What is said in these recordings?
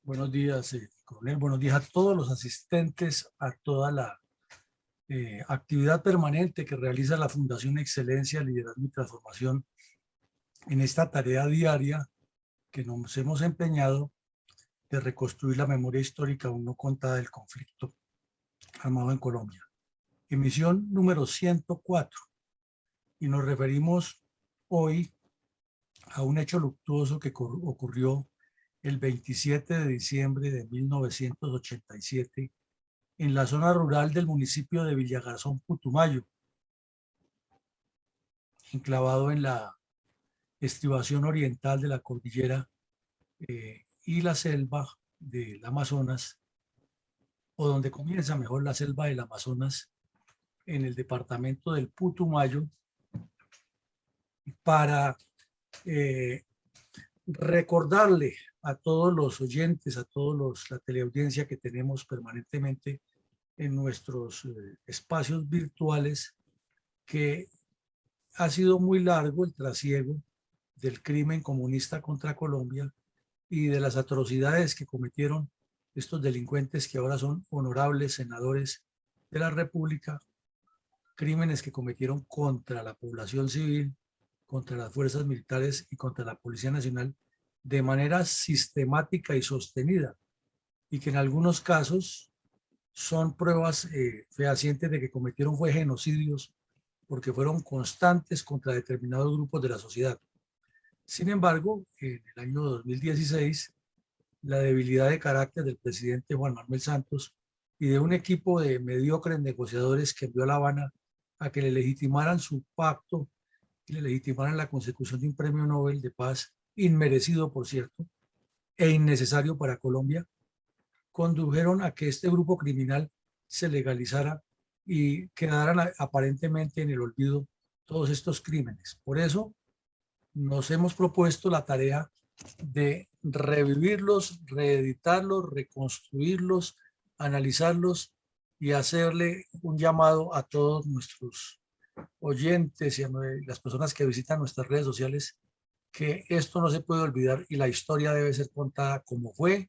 Buenos días, coronel. Buenos días a todos los asistentes, a toda la actividad permanente que realiza la Fundación Excelencia, Liderazgo y Transformación en esta tarea diaria que nos hemos empeñado de reconstruir la memoria histórica aún no contada del conflicto armado en Colombia. Emisión número 104. Y nos referimos hoy a un hecho luctuoso que ocurrió el 27 de diciembre de 1987 en la zona rural del municipio de Villagarzón, Putumayo, enclavado en la estribación oriental de la cordillera y la selva del Amazonas, o donde comienza mejor la selva del Amazonas, en el departamento del Putumayo, para recordarle a todos los oyentes, a todos la teleaudiencia que tenemos permanentemente en nuestros espacios virtuales, que ha sido muy largo el trasiego del crimen comunista contra Colombia y de las atrocidades que cometieron estos delincuentes que ahora son honorables senadores de la República, crímenes que cometieron contra la población civil, contra las fuerzas militares y contra la Policía Nacional de manera sistemática y sostenida, y que en algunos casos son pruebas fehacientes de que cometieron fue genocidios porque fueron constantes contra determinados grupos de la sociedad. Sin embargo, en el año 2016, la debilidad de carácter del presidente Juan Manuel Santos y de un equipo de mediocres negociadores que envió a La Habana a que le legitimaran su pacto y le legitimaran la consecución de un premio Nobel de paz, inmerecido por cierto, e innecesario para Colombia, condujeron a que este grupo criminal se legalizara y quedaran aparentemente en el olvido todos estos crímenes. Por eso nos hemos propuesto la tarea de revivirlos, reeditarlos, reconstruirlos, analizarlos y hacerle un llamado a todos nuestros oyentes y a las personas que visitan nuestras redes sociales que esto no se puede olvidar y la historia debe ser contada como fue,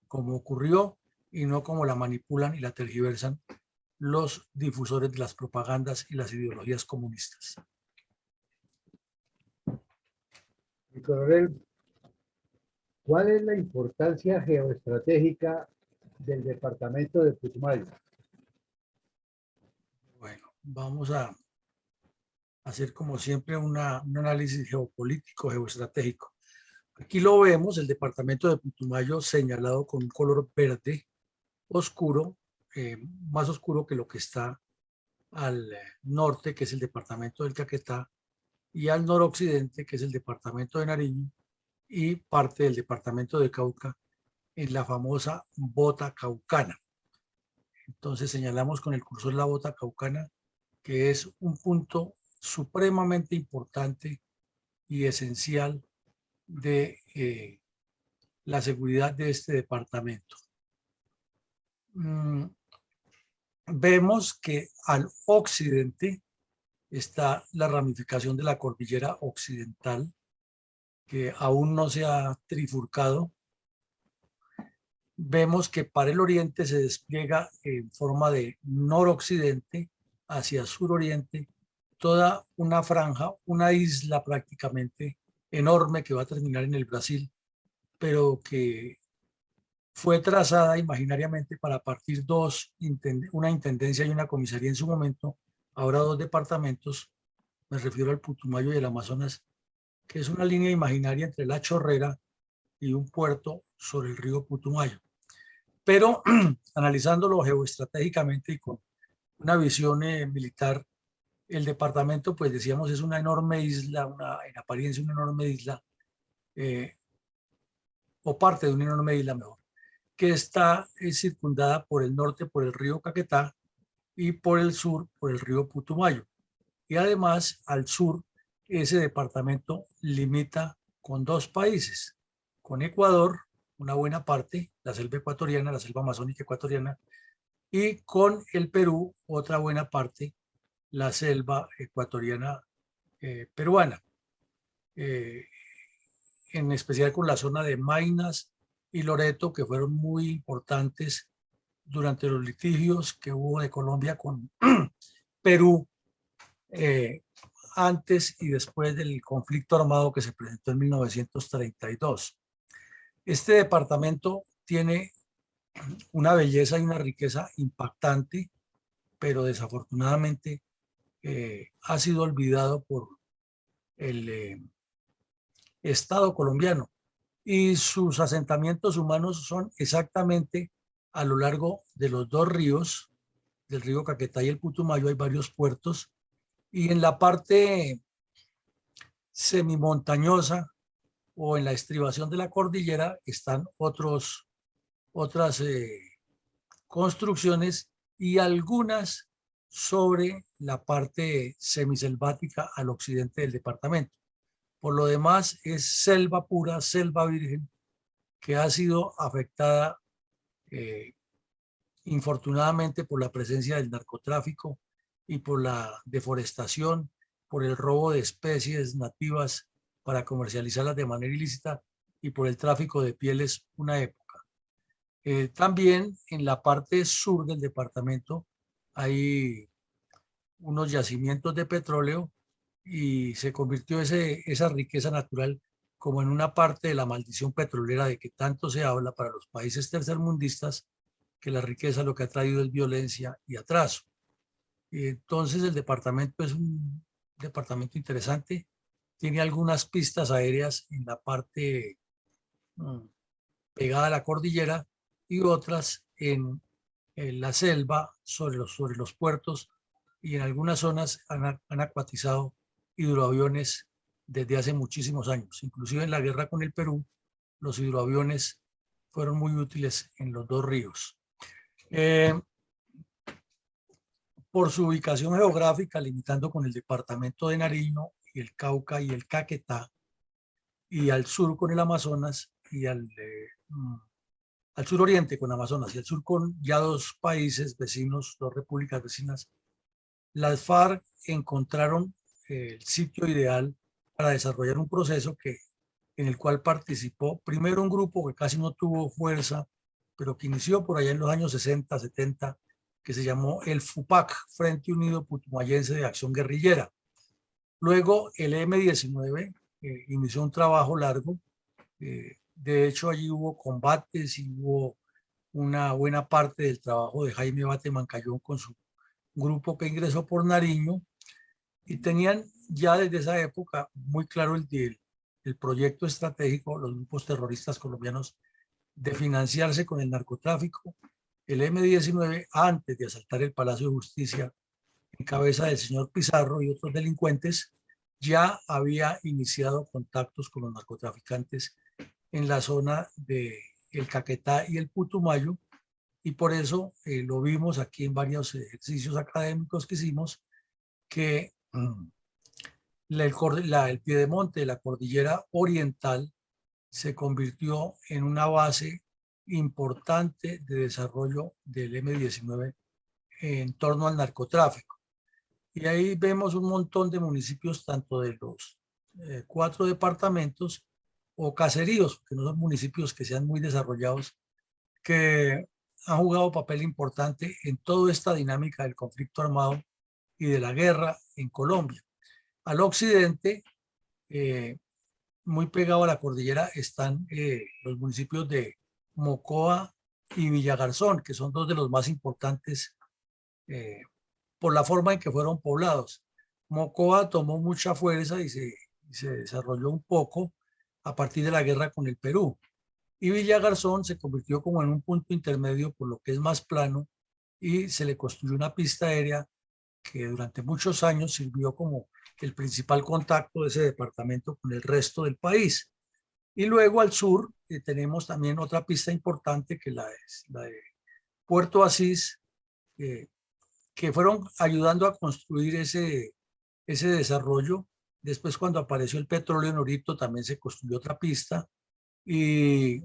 como ocurrió y no como la manipulan y la tergiversan los difusores de las propagandas y las ideologías comunistas. Mi coronel, ¿cuál es la importancia geoestratégica del departamento de Putumayo? Bueno, vamos a hacer como siempre un análisis geopolítico, geoestratégico. Aquí lo vemos, el departamento de Putumayo señalado con un color verde oscuro, más oscuro que lo que está al norte, que es el departamento del Caquetá, y al noroccidente, que es el departamento de Nariño, y parte del departamento de Cauca, en la famosa bota caucana. Entonces señalamos con el cursor la bota caucana, que es un punto supremamente importante y esencial de la seguridad de este departamento. Vemos que al occidente está la ramificación de la cordillera occidental, que aún no se ha trifurcado. Vemos que para el oriente se despliega en forma de noroccidente hacia suroriente toda una franja, una isla prácticamente enorme que va a terminar en el Brasil, pero que fue trazada imaginariamente para partir una intendencia y una comisaría en su momento, ahora dos departamentos, me refiero al Putumayo y el Amazonas, que es una línea imaginaria entre La Chorrera y un puerto sobre el río Putumayo. Pero analizándolo geoestratégicamente y con una visión militar, el departamento, pues decíamos, es una enorme isla, en apariencia una enorme isla, o parte de una enorme isla mejor, que está circundada por el norte por el río Caquetá y por el sur por el río Putumayo. Y además, al sur, ese departamento limita con dos países, con Ecuador, una buena parte, la selva ecuatoriana, la selva amazónica ecuatoriana, y con el Perú, otra buena parte, la selva ecuatoriana peruana, en especial con la zona de Maynas y Loreto, que fueron muy importantes durante los litigios que hubo de Colombia con Perú antes y después del conflicto armado que se presentó en 1932. Este departamento tiene una belleza y una riqueza impactante, pero desafortunadamente ha sido olvidado por el Estado colombiano, y sus asentamientos humanos son exactamente a lo largo de los dos ríos, del río Caquetá y el Putumayo. Hay varios puertos, y en la parte semimontañosa o en la estribación de la cordillera están otras construcciones, y algunas sobre la parte semiselvática al occidente del departamento. Por lo demás es selva pura, selva virgen, que ha sido afectada infortunadamente por la presencia del narcotráfico y por la deforestación, por el robo de especies nativas para comercializarlas de manera ilícita y por el tráfico de pieles una época. También en la parte sur del departamento hay unos yacimientos de petróleo, y se convirtió esa riqueza natural como en una parte de la maldición petrolera de que tanto se habla para los países tercermundistas, que la riqueza lo que ha traído es violencia y atraso. Entonces el departamento es un departamento interesante, tiene algunas pistas aéreas en la parte pegada a la cordillera y otras en la selva, sobre los puertos, y en algunas zonas han acuatizado hidroaviones desde hace muchísimos años. Inclusive en la guerra con el Perú, los hidroaviones fueron muy útiles en los dos ríos. Por su ubicación geográfica, limitando con el departamento de Nariño y el Cauca y el Caquetá, y al sur con el Amazonas, y al suroriente con Amazonas, y al sur con ya dos países vecinos, dos repúblicas vecinas, las FARC encontraron el sitio ideal para desarrollar un proceso en el cual participó primero un grupo que casi no tuvo fuerza, pero que inició por allá en los años 60, 70, que se llamó el FUPAC, Frente Unido Putumayense de Acción Guerrillera. Luego el M-19 inició un trabajo largo. De hecho, allí hubo combates y hubo una buena parte del trabajo de Jaime Bate Mancayón con su grupo que ingresó por Nariño, y tenían ya desde esa época muy claro el proyecto estratégico, los grupos terroristas colombianos, de financiarse con el narcotráfico. El M-19, antes de asaltar el Palacio de Justicia en cabeza del señor Pizarro y otros delincuentes, ya había iniciado contactos con los narcotraficantes en la zona de el Caquetá y el Putumayo, y por eso lo vimos aquí en varios ejercicios académicos que hicimos, que el piedemonte de la cordillera oriental se convirtió en una base importante de desarrollo del M-19 en torno al narcotráfico. Y ahí vemos un montón de municipios, tanto de los 4 departamentos o caseríos, que no son municipios que sean muy desarrollados, que han jugado papel importante en toda esta dinámica del conflicto armado y de la guerra en Colombia. Al occidente, muy pegado a la cordillera, están los municipios de Mocoa y Villagarzón, que son dos de los más importantes por la forma en que fueron poblados. Mocoa tomó mucha fuerza y se desarrolló un poco a partir de la guerra con el Perú. Y Villagarzón se convirtió como en un punto intermedio por lo que es más plano, y se le construyó una pista aérea que durante muchos años sirvió como el principal contacto de ese departamento con el resto del país. Y luego al sur tenemos también otra pista importante, que la de Puerto Asís, que fueron ayudando a construir ese desarrollo. Después, cuando apareció el petróleo en Orito, también se construyó otra pista. Y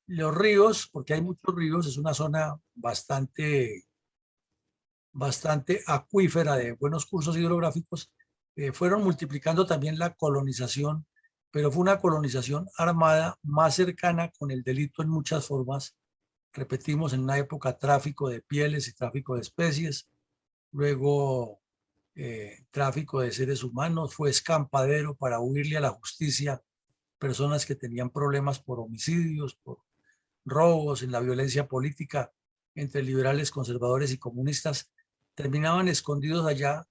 los ríos, porque hay muchos ríos, es una zona bastante acuífera de buenos cursos hidrográficos, fueron multiplicando también la colonización pero fue una colonización armada más cercana con el delito en muchas formas. Repetimos, en una época tráfico de pieles y tráfico de especies, luego tráfico de seres humanos, fue escampadero para huirle a la justicia personas que tenían problemas por homicidios, por robos, en la violencia política entre liberales, conservadores y comunistas, terminaban escondidos allá.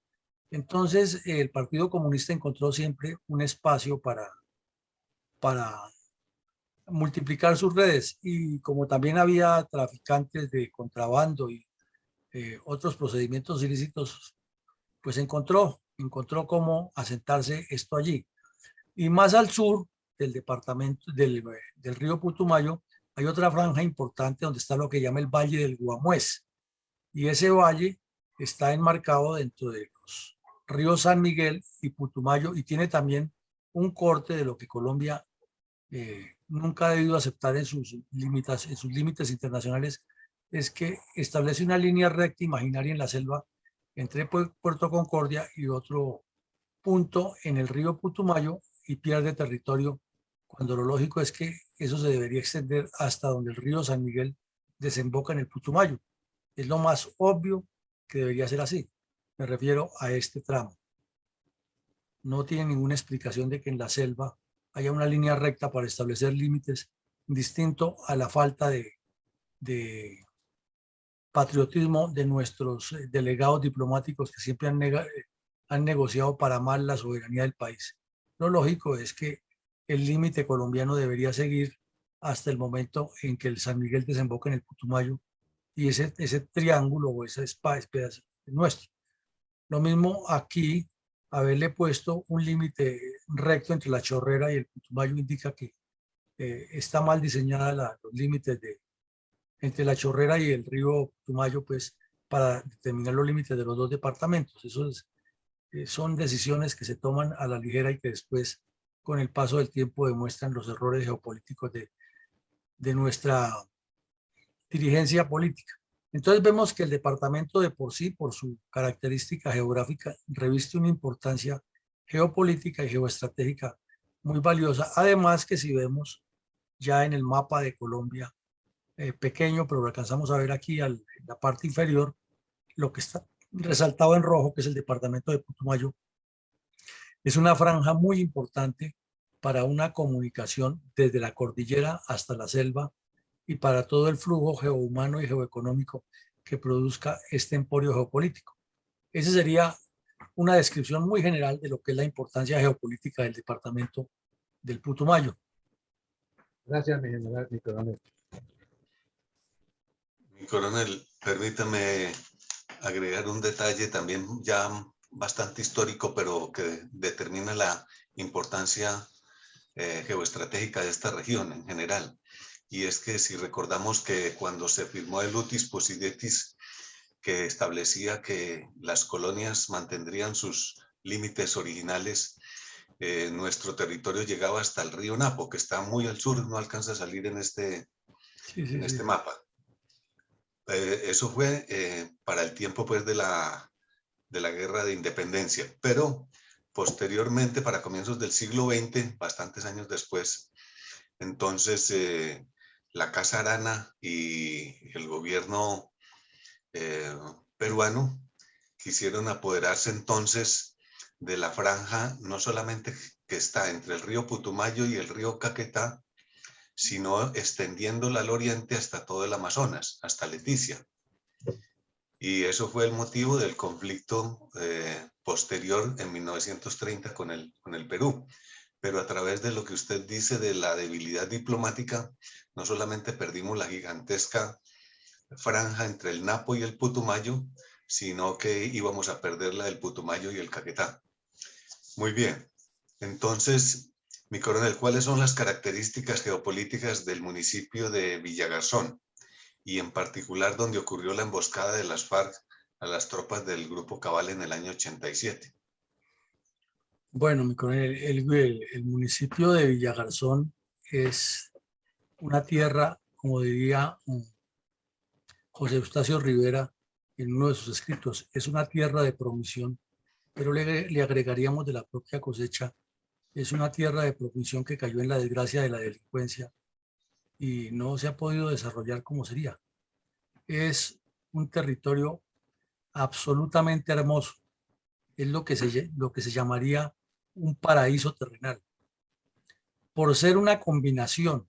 Entonces, el Partido Comunista encontró siempre un espacio para multiplicar sus redes, y como también había traficantes de contrabando y otros procedimientos ilícitos, pues encontró cómo asentarse esto allí. Y más al sur del departamento del río Putumayo hay otra franja importante donde está lo que llama el Valle del Guamués, y ese valle está enmarcado dentro de los ríos San Miguel y Putumayo, y tiene también un corte de lo que Colombia nunca ha debido aceptar en sus límites internacionales, es que establece una línea recta imaginaria en la selva entre Puerto Concordia y otro punto en el río Putumayo, y pierde territorio, cuando lo lógico es que eso se debería extender hasta donde el río San Miguel desemboca en el Putumayo. Es lo más obvio que debería ser así. Me refiero a este tramo. No tiene ninguna explicación de que en la selva haya una línea recta para establecer límites, distinto a la falta de patriotismo de nuestros delegados diplomáticos, que siempre han negociado para mal la soberanía del país. Lo lógico es que el límite colombiano debería seguir hasta el momento en que el San Miguel desemboca en el Putumayo, y ese triángulo o esa es pedazo nuestro. Lo mismo aquí, haberle puesto un límite recto entre la Chorrera y el Putumayo indica que está mal diseñada los límites entre la Chorrera y el río Putumayo, pues, para determinar los límites de los dos departamentos. Son decisiones que se toman a la ligera y que después, con el paso del tiempo, demuestran los errores geopolíticos de nuestra dirigencia política. Entonces vemos que el departamento de por sí, por su característica geográfica, reviste una importancia geopolítica y geoestratégica muy valiosa. Además que si vemos ya en el mapa de Colombia, pequeño, pero lo alcanzamos a ver aquí en la parte inferior, lo que está resaltado en rojo, que es el departamento de Putumayo, es una franja muy importante para una comunicación desde la cordillera hasta la selva, y para todo el flujo geohumano y geoeconómico que produzca este emporio geopolítico. Esa sería una descripción muy general de lo que es la importancia geopolítica del departamento del Putumayo. Gracias, mi general, mi coronel. Mi coronel, permítame agregar un detalle también ya bastante histórico, pero que determina la importancia geoestratégica de esta región en general. Y es que si recordamos que cuando se firmó el Utis Possidetis, que establecía que las colonias mantendrían sus límites originales, nuestro territorio llegaba hasta el río Napo, que está muy al sur, no alcanza a salir en este mapa. Eso fue para el tiempo pues, de la Guerra de Independencia, pero posteriormente, para comienzos del siglo XX, bastantes años después, entonces la Casa Arana y el gobierno peruano quisieron apoderarse entonces de la franja, no solamente que está entre el río Putumayo y el río Caquetá, sino extendiéndola al oriente hasta todo el Amazonas, hasta Leticia. Y eso fue el motivo del conflicto posterior en 1930 con el Perú. Pero a través de lo que usted dice de la debilidad diplomática, no solamente perdimos la gigantesca franja entre el Napo y el Putumayo, sino que íbamos a perder la del Putumayo y el Caquetá. Muy bien. Entonces, mi coronel, ¿cuáles son las características geopolíticas del municipio de Villagarzón? Y en particular donde ocurrió la emboscada de las FARC a las tropas del Grupo Cabal en el año 87. Bueno, mi coronel, el municipio de Villagarzón es una tierra, como diría José Eustacio Rivera en uno de sus escritos, es una tierra de promisión, pero le agregaríamos de la propia cosecha, es una tierra de propulsión que cayó en la desgracia de la delincuencia y no se ha podido desarrollar como sería. Es un territorio absolutamente hermoso. Es lo que se llamaría un paraíso terrenal. Por ser una combinación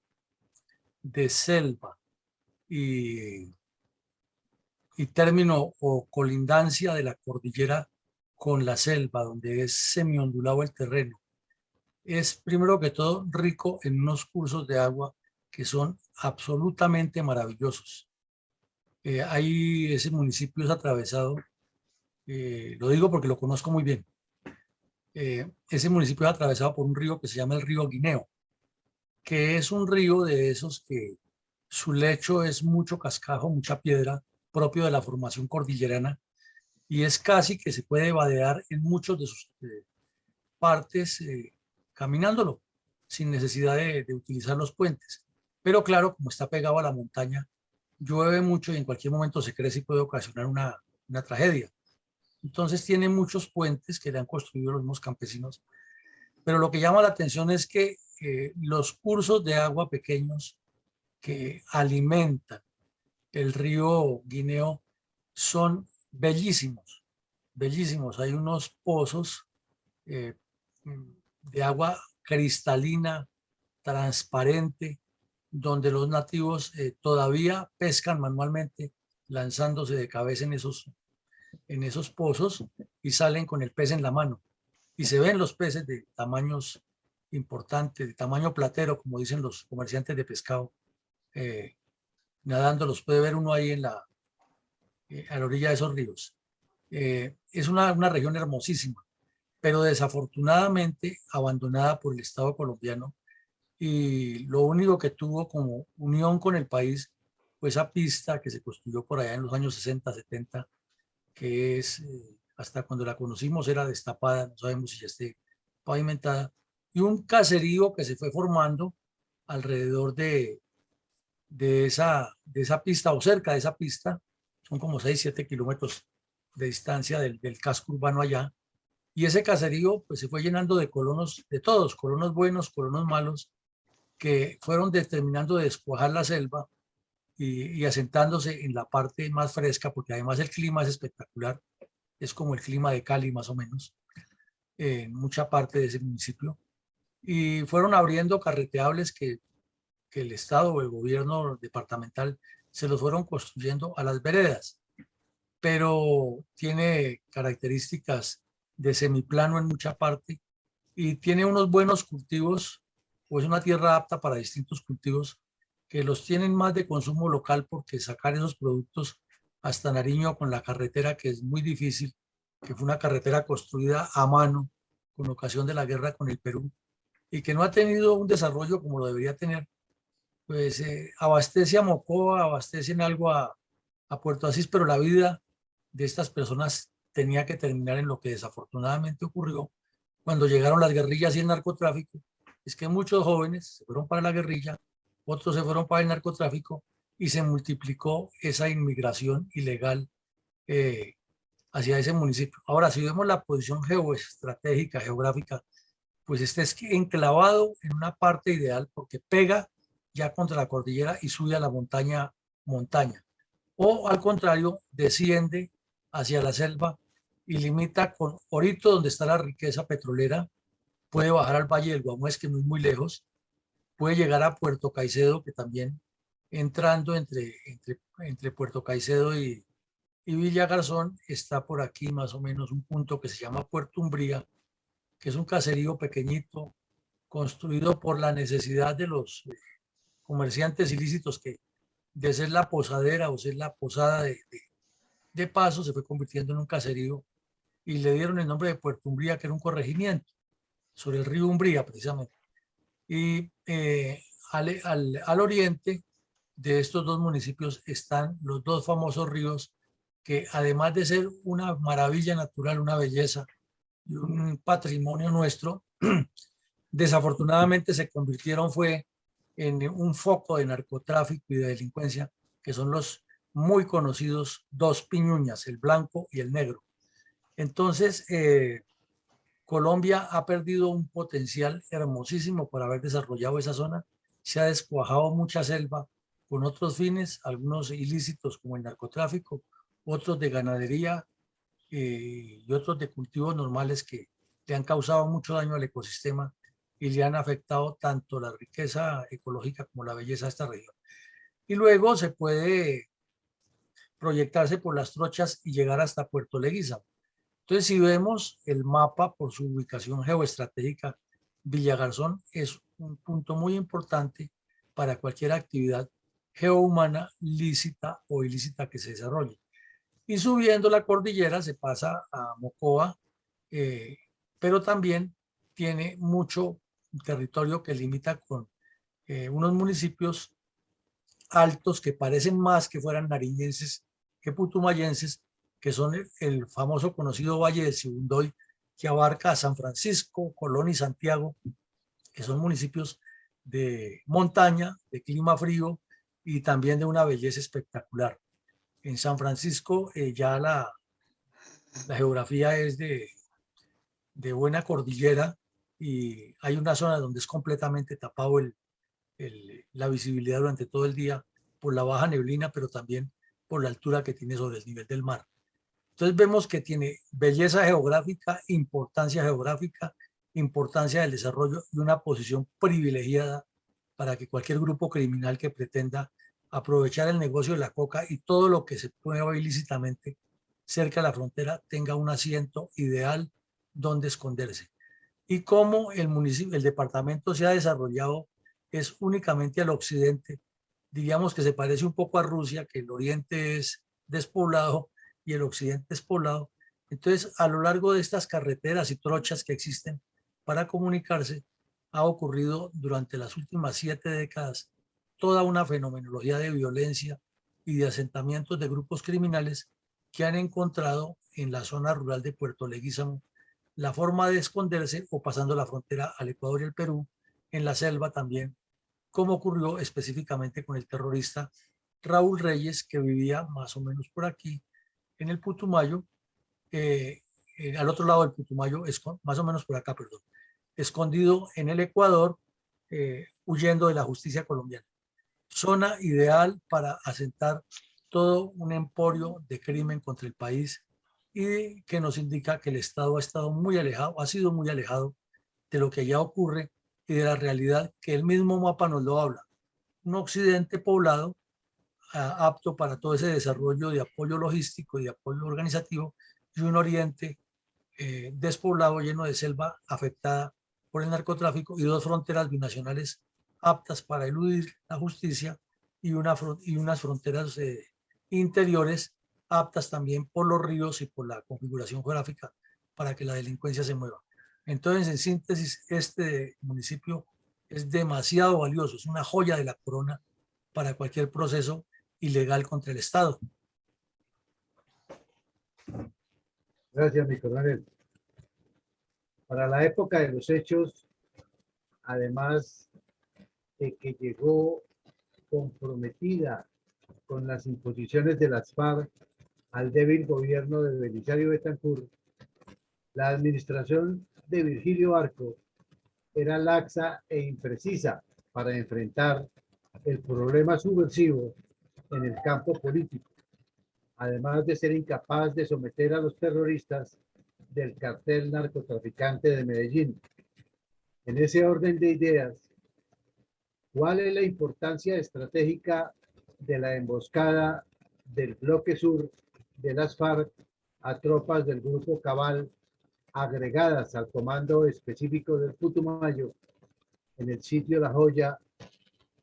de selva y, y término o colindancia de la cordillera con la selva, donde es semiondulado el terreno, es primero que todo rico en unos cursos de agua que son absolutamente maravillosos. Ahí ese municipio es atravesado, lo digo porque lo conozco muy bien. Ese municipio es atravesado por un río que se llama el río Guineo, que es un río de esos que su lecho es mucho cascajo, mucha piedra, propio de la formación cordillerana, y es casi que se puede vadear en muchos de sus partes caminándolo, sin necesidad de utilizar los puentes. Pero claro, como está pegado a la montaña, llueve mucho y en cualquier momento se crece y puede ocasionar una tragedia. Entonces tiene muchos puentes que le han construido los mismos campesinos, pero lo que llama la atención es que los cursos de agua pequeños que alimentan el río Guineo son bellísimos, bellísimos. Hay unos pozos eh, de agua cristalina, transparente, donde los nativos todavía pescan manualmente, lanzándose de cabeza en esos pozos y salen con el pez en la mano. Y se ven los peces de tamaños importantes, de tamaño platero, como dicen los comerciantes de pescado, eh, nadando. Los puede ver uno ahí a la orilla de esos ríos. Es una región hermosísima, pero desafortunadamente abandonada por el Estado colombiano, y lo único que tuvo como unión con el país fue esa pista que se construyó por allá en los años 60, 70, que es, hasta cuando la conocimos era destapada, no sabemos si ya esté pavimentada, y un caserío que se fue formando alrededor de esa pista o cerca de esa pista. Son como 6, 7 kilómetros de distancia del casco urbano allá. Y ese caserío pues se fue llenando de colonos, de todos, colonos buenos, colonos malos, que fueron determinando de descuajar la selva y asentándose en la parte más fresca, porque además el clima es espectacular, es como el clima de Cali más o menos, en mucha parte de ese municipio. Y fueron abriendo carreteables que el Estado o el gobierno departamental se los fueron construyendo a las veredas, pero tiene características de semiplano en mucha parte y tiene unos buenos cultivos, o es una tierra apta para distintos cultivos que los tienen más de consumo local, porque sacar esos productos hasta Nariño con la carretera, que es muy difícil, que fue una carretera construida a mano con ocasión de la guerra con el Perú y que no ha tenido un desarrollo como lo debería tener, pues abastece a Mocoa, abastece en algo a Puerto Asís, pero la vida de estas personas tenía que terminar en lo que desafortunadamente ocurrió cuando llegaron las guerrillas y el narcotráfico. Es que muchos jóvenes se fueron para la guerrilla, otros se fueron para el narcotráfico y se multiplicó esa inmigración ilegal eh, hacia ese municipio. Ahora, si vemos la posición geoestratégica, geográfica, pues este es enclavado en una parte ideal porque pega ya contra la cordillera y sube a la montaña. O al contrario, desciende hacia la selva y limita con Orito, donde está la riqueza petrolera, puede bajar al Valle del Guamués, que no es muy lejos, puede llegar a Puerto Caicedo, que también entrando entre Puerto Caicedo y Villa Garzón está por aquí más o menos un punto que se llama Puerto Umbría, que es un caserío pequeñito construido por la necesidad de los comerciantes ilícitos, que de ser la posadera o ser la posada de paso se fue convirtiendo en un caserío y le dieron el nombre de Puerto Umbría, que era un corregimiento sobre el río Umbría precisamente. Y al oriente de estos dos municipios están los dos famosos ríos que, además de ser una maravilla natural, una belleza y un patrimonio nuestro, desafortunadamente se convirtieron fue en un foco de narcotráfico y de delincuencia, que son los muy conocidos dos Piñuñas, el blanco y el negro. Entonces, Colombia ha perdido un potencial hermosísimo por haber desarrollado esa zona. Se ha descuajado mucha selva con otros fines, algunos ilícitos como el narcotráfico, otros de ganadería y otros de cultivos normales que le han causado mucho daño al ecosistema y le han afectado tanto la riqueza ecológica como la belleza de esta región. Y luego se puede proyectarse por las trochas y llegar hasta Puerto Leguízamo. Entonces, si vemos el mapa por su ubicación geoestratégica, Villagarzón es un punto muy importante para cualquier actividad geohumana lícita o ilícita que se desarrolle. Y subiendo la cordillera se pasa a Mocoa, eh, pero también tiene mucho territorio que limita con unos municipios altos que parecen más que fueran nariñenses que putumayenses, que son el famoso conocido Valle de Sibundoy, que abarca a San Francisco, Colón y Santiago, que son municipios de montaña, de clima frío y también de una belleza espectacular. En San Francisco ya la geografía es de buena cordillera y hay una zona donde es completamente tapado la visibilidad durante todo el día por la baja neblina, pero también por la altura que tiene sobre el nivel del mar. Entonces vemos que tiene belleza geográfica, importancia del desarrollo y una posición privilegiada para que cualquier grupo criminal que pretenda aprovechar el negocio de la coca y todo lo que se mueva ilícitamente cerca de la frontera tenga un asiento ideal donde esconderse. Y como el municipio, el departamento se ha desarrollado es únicamente al occidente, diríamos que se parece un poco a Rusia, que el oriente es despoblado y el occidente es poblado. Entonces, a lo largo de estas carreteras y trochas que existen para comunicarse, ha ocurrido durante las últimas 7 décadas toda una fenomenología de violencia y de asentamientos de grupos criminales que han encontrado en la zona rural de Puerto Leguízamo la forma de esconderse o pasando la frontera al Ecuador y el Perú, en la selva también, como ocurrió específicamente con el terrorista Raúl Reyes, que vivía más o menos por aquí, en el Putumayo, al otro lado del Putumayo, más o menos por acá, perdón, escondido en el Ecuador, huyendo de la justicia colombiana. Zona ideal para asentar todo un emporio de crimen contra el país y que nos indica que el Estado ha estado muy alejado, ha sido muy alejado de lo que allá ocurre y de la realidad que el mismo mapa nos lo habla. Un occidente poblado apto para todo ese desarrollo de apoyo logístico y de apoyo organizativo y un oriente despoblado lleno de selva afectada por el narcotráfico y dos fronteras binacionales aptas para eludir la justicia y unas fronteras interiores aptas también por los ríos y por la configuración geográfica para que la delincuencia se mueva. Entonces, en síntesis, este municipio es demasiado valioso, es una joya de la corona para cualquier proceso ilegal contra el Estado. Gracias, mi coronel. Para la época de los hechos, además de que llegó comprometida con las imposiciones de las FARC al débil gobierno de Belisario Betancur, la administración de Virgilio Barco era laxa e imprecisa para enfrentar el problema subversivo en el campo político, además de ser incapaz de someter a los terroristas del cartel narcotraficante de Medellín. En ese orden de ideas, ¿cuál es la importancia estratégica de la emboscada del bloque sur de las FARC a tropas del Grupo Cabal agregadas al comando específico del Putumayo en el sitio La Joya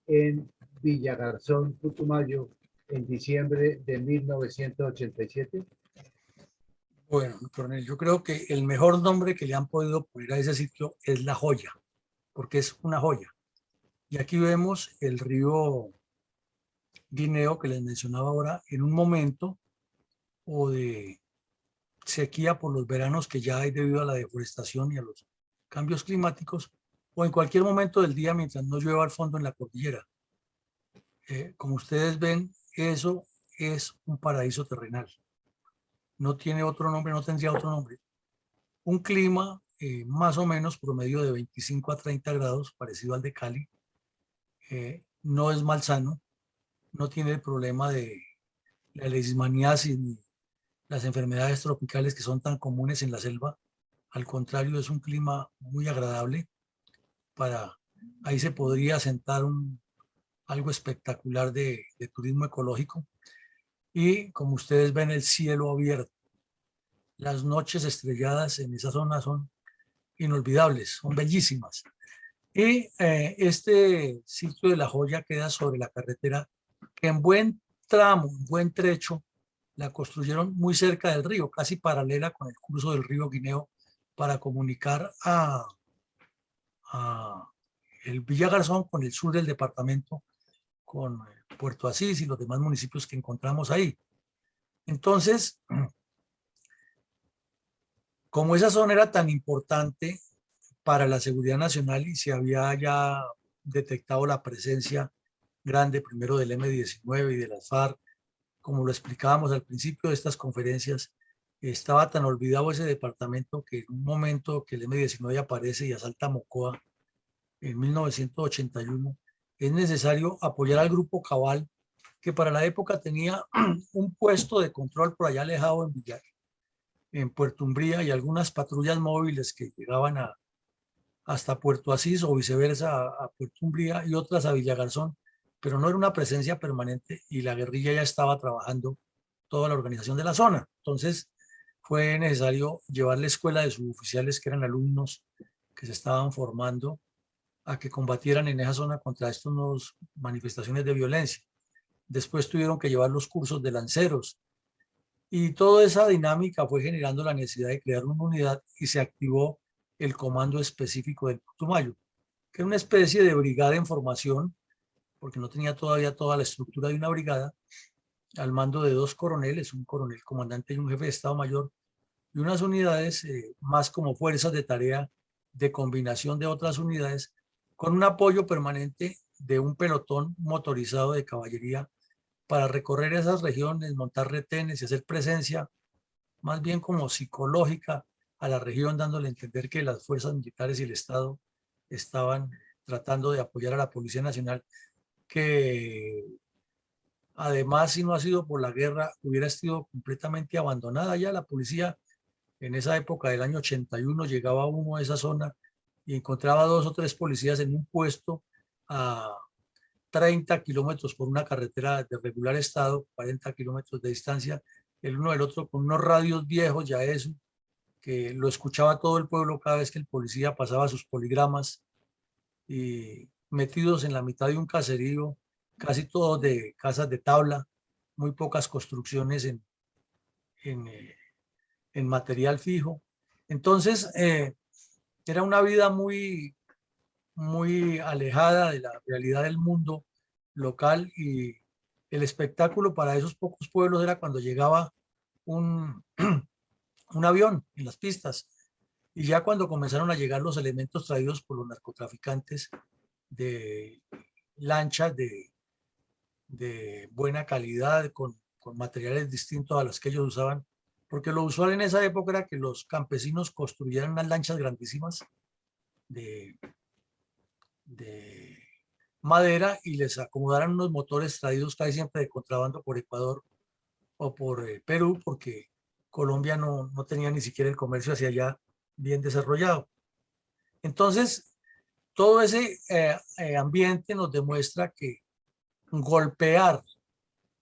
en Villagarzón, Putumayo, en diciembre de 1987? Bueno, coronel, yo creo que el mejor nombre que le han podido poner a ese sitio es La Joya, porque es una joya. Y aquí vemos el río Guineo que les mencionaba ahora en un momento o de sequía por los veranos que ya hay debido a la deforestación y a los cambios climáticos, o en cualquier momento del día mientras no llueva al fondo en la cordillera. Como ustedes ven, eso es un paraíso terrenal. No tiene otro nombre, no tendría otro nombre. Un clima más o menos promedio de 25 a 30 grados, parecido al de Cali. No es malsano, no tiene el problema de la leishmaniasis ni las enfermedades tropicales que son tan comunes en la selva. Al contrario, es un clima muy agradable. Ahí se podría sentar algo espectacular de turismo ecológico. Y como ustedes ven, el cielo abierto. Las noches estrelladas en esa zona son inolvidables, son bellísimas. Y este sitio de La Joya queda sobre la carretera que en buen tramo, en buen trecho, la construyeron muy cerca del río, casi paralela con el curso del río Guineo, para comunicar a el Villa Garzón con el sur del departamento, con Puerto Asís y los demás municipios que encontramos ahí. Entonces, como esa zona era tan importante para la seguridad nacional y se había ya detectado la presencia grande primero del M-19 y de las FARC, como lo explicábamos al principio de estas conferencias, estaba tan olvidado ese departamento que en un momento que el M-19 aparece y asalta Mocoa en 1981, es necesario apoyar al Grupo Cabal, que para la época tenía un puesto de control por allá alejado en Puerto Umbría, y algunas patrullas móviles que llegaban hasta Puerto Asís o viceversa a Puerto Umbría y otras a Villagarzón, pero no era una presencia permanente y la guerrilla ya estaba trabajando toda la organización de la zona. Entonces fue necesario llevar la escuela de suboficiales que eran alumnos que se estaban formando a que combatieran en esa zona contra estas nuevas manifestaciones de violencia. Después tuvieron que llevar los cursos de lanceros y toda esa dinámica fue generando la necesidad de crear una unidad y se activó el Comando Específico del Putumayo, que era una especie de brigada en formación, porque no tenía todavía toda la estructura de una brigada, al mando de 2 coroneles, un coronel comandante y un jefe de Estado Mayor, y unas unidades más como fuerzas de tarea de combinación de otras unidades, con un apoyo permanente de un pelotón motorizado de caballería para recorrer esas regiones, montar retenes y hacer presencia más bien como psicológica a la región, dándole a entender que las fuerzas militares y el Estado estaban tratando de apoyar a la Policía Nacional, que además, si no ha sido por la guerra, hubiera sido completamente abandonada ya. La policía en esa época del año 81 llegaba uno a esa zona y encontraba 2 o 3 policías en un puesto a 30 kilómetros por una carretera de regular estado, 40 kilómetros de distancia, el uno del otro, con unos radios viejos, ya eso, que lo escuchaba todo el pueblo cada vez que el policía pasaba sus poligramas, y metidos en la mitad de un caserío, casi todos de casas de tabla, muy pocas construcciones en, eh, en material fijo. Entonces, era una vida muy, muy alejada de la realidad del mundo local, y el espectáculo para esos pocos pueblos era cuando llegaba un, un avión en las pistas, y ya cuando comenzaron a llegar los elementos traídos por los narcotraficantes de lanchas de buena calidad, con materiales distintos a los que ellos usaban, porque lo usual en esa época era que los campesinos construyeran unas lanchas grandísimas de, de madera y les acomodaran unos motores traídos casi siempre de contrabando por Ecuador o por Perú, porque Colombia no tenía ni siquiera el comercio hacia allá bien desarrollado. Entonces, todo ese ambiente nos demuestra que golpear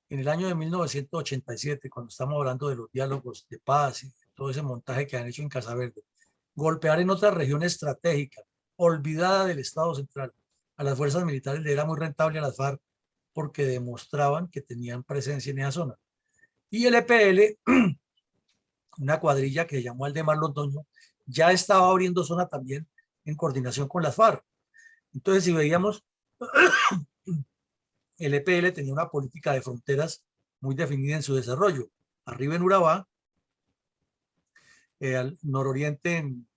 en el año de 1987, cuando estamos hablando de los diálogos de paz y todo ese montaje que han hecho en Casa Verde, golpear en otra región estratégica, olvidada del Estado central, a las fuerzas militares le era muy rentable a las FARC porque demostraban que tenían presencia en esa zona. Y el EPL, una cuadrilla que se llamó Aldemar Londoño, ya estaba abriendo zona también en coordinación con las FARC. Entonces, si veíamos, el EPL tenía una política de fronteras muy definida en su desarrollo. Arriba en Urabá, al nororiente en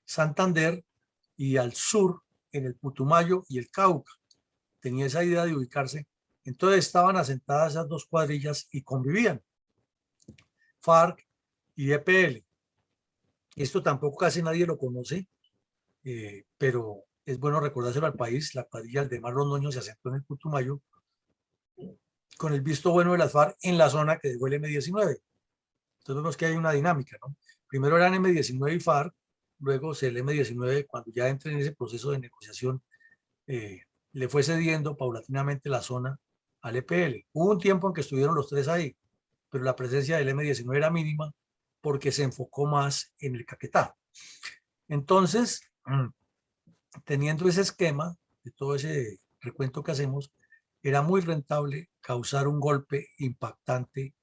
Santander y al sur en el Putumayo y el Cauca. Tenía esa idea de ubicarse. Entonces estaban asentadas esas 2 cuadrillas y convivían, FARC y EPL. Esto tampoco casi nadie lo conoce, pero es bueno recordárselo al país. La cuadrilla de Mar Londoño se asentó en el Putumayo con el visto bueno de las FARC en la zona que dejó el M-19. Entonces vemos que hay una dinámica, ¿no? Primero eran M-19 y FARC, luego el M-19, cuando ya entra en ese proceso de negociación, le fue cediendo paulatinamente la zona al EPL. Hubo un tiempo en que estuvieron los tres ahí, pero la presencia del M-19 era mínima porque se enfocó más en el Caquetá. Entonces, teniendo ese esquema de todo ese recuento que hacemos, era muy rentable causar un golpe impactante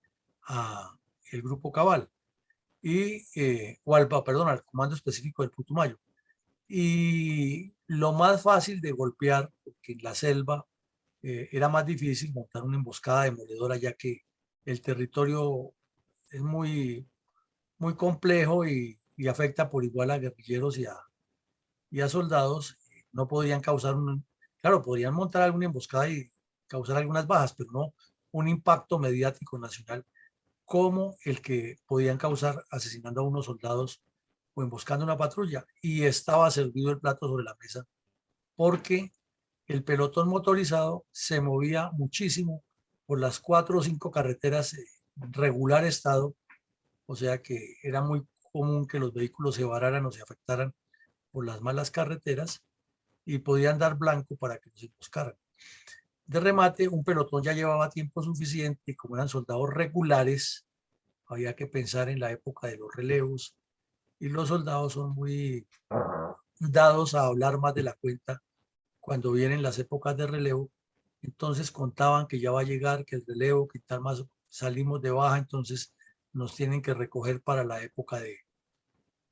a el Grupo Cabal al Comando Específico del Putumayo. Y lo más fácil de golpear, porque en la selva era más difícil montar una emboscada demoledora, ya que el territorio es muy complejo y afecta por igual a guerrilleros y a soldados. No podían claro, podrían montar alguna emboscada y causar algunas bajas, pero no un impacto mediático nacional como el que podían causar asesinando a unos soldados o emboscando una patrulla. Y estaba servido el plato sobre la mesa porque el pelotón motorizado se movía muchísimo por las 4 o 5 carreteras regular estado, o sea que era muy común que los vehículos se vararan o se afectaran por las malas carreteras y podían dar blanco para que los emboscaran. De remate, un pelotón ya llevaba tiempo suficiente y como eran soldados regulares, había que pensar en la época de los relevos y los soldados son muy dados a hablar más de la cuenta cuando vienen las épocas de relevo. Entonces contaban que ya va a llegar, que el relevo, que tal más salimos de baja, entonces nos tienen que recoger para la época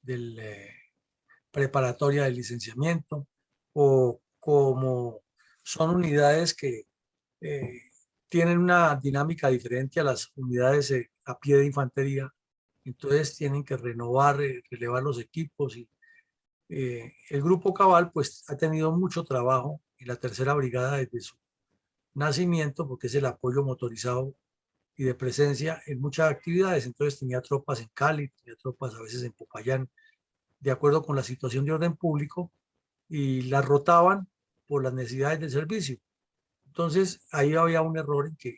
del preparatoria del licenciamiento, o como son unidades que eh, tienen una dinámica diferente a las unidades a pie de infantería, entonces tienen que renovar, relevar los equipos y el Grupo Cabal pues ha tenido mucho trabajo en la tercera brigada desde su nacimiento porque es el apoyo motorizado y de presencia en muchas actividades. Entonces tenía tropas en Cali, tenía tropas a veces en Popayán, de acuerdo con la situación de orden público y las rotaban por las necesidades del servicio. Entonces ahí había un error en que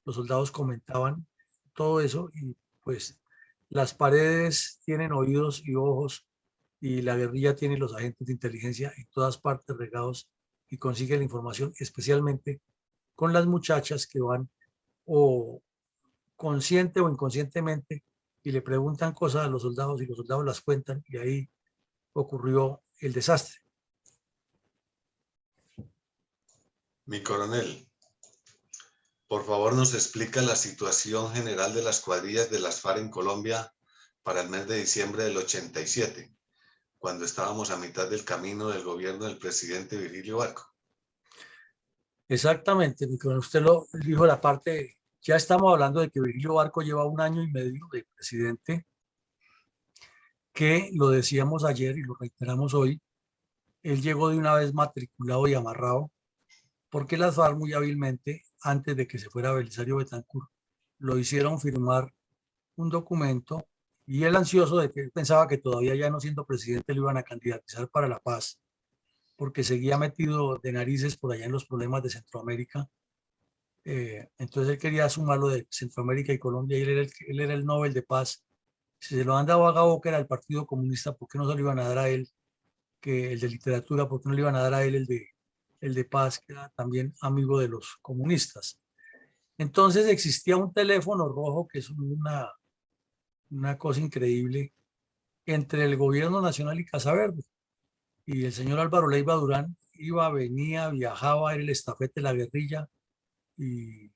los soldados comentaban todo eso y pues las paredes tienen oídos y ojos y la guerrilla tiene los agentes de inteligencia en todas partes regados y consigue la información, especialmente con las muchachas que van o consciente o inconscientemente y le preguntan cosas a los soldados y los soldados las cuentan y ahí ocurrió el desastre. Mi coronel, por favor nos explica la situación general de las cuadrillas de las FARC en Colombia para el mes de diciembre del 87, cuando estábamos a mitad del camino del gobierno del presidente Virgilio Barco. Exactamente, mi coronel, usted lo dijo la parte, ya estamos hablando de que Virgilio Barco lleva 1 año y medio de presidente, que lo decíamos ayer y lo reiteramos hoy, él llegó de una vez matriculado y amarrado, porque las FARC muy hábilmente, antes de que se fuera Belisario Betancur, lo hicieron firmar un documento y él ansioso de que él pensaba que todavía ya no siendo presidente lo iban a candidatizar para la paz, porque seguía metido de narices por allá en los problemas de Centroamérica. Entonces él quería sumarlo de Centroamérica y Colombia y él era el Nobel de Paz. Si se lo han dado a Gabo, que era el Partido Comunista, ¿por qué no se lo iban a dar a él? Que el de literatura, ¿por qué no le iban a dar a él el de paz, que era también amigo de los comunistas? Entonces existía un teléfono rojo, que es una cosa increíble, entre el gobierno nacional y Casa Verde. Y el señor Álvaro Leiva Durán iba, venía, viajaba, era el estafete de la guerrilla y,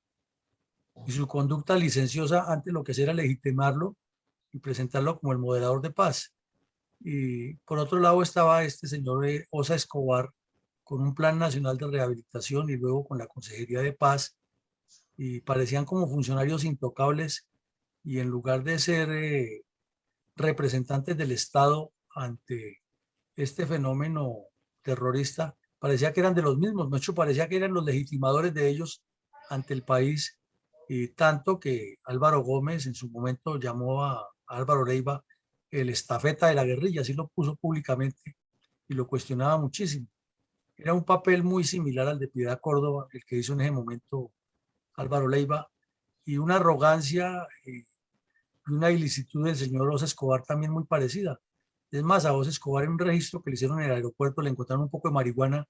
y su conducta licenciosa ante lo que era legitimarlo y presentarlo como el moderador de paz. Y por otro lado estaba este señor Osa Escobar con un plan nacional de rehabilitación y luego con la Consejería de Paz y parecían como funcionarios intocables y en lugar de ser representantes del Estado ante este fenómeno terrorista, parecía que eran de los mismos, de hecho parecía que eran los legitimadores de ellos ante el país y tanto que Álvaro Gómez en su momento llamó a Álvaro Leiva el estafeta de la guerrilla, así lo puso públicamente y lo cuestionaba muchísimo. Era un papel muy similar al de Piedad Córdoba, el que hizo en ese momento Álvaro Leiva, y una arrogancia y una ilicitud del señor Os Escobar también muy parecida. Es más, a Os Escobar en un registro que le hicieron en el aeropuerto le encontraron un poco de marihuana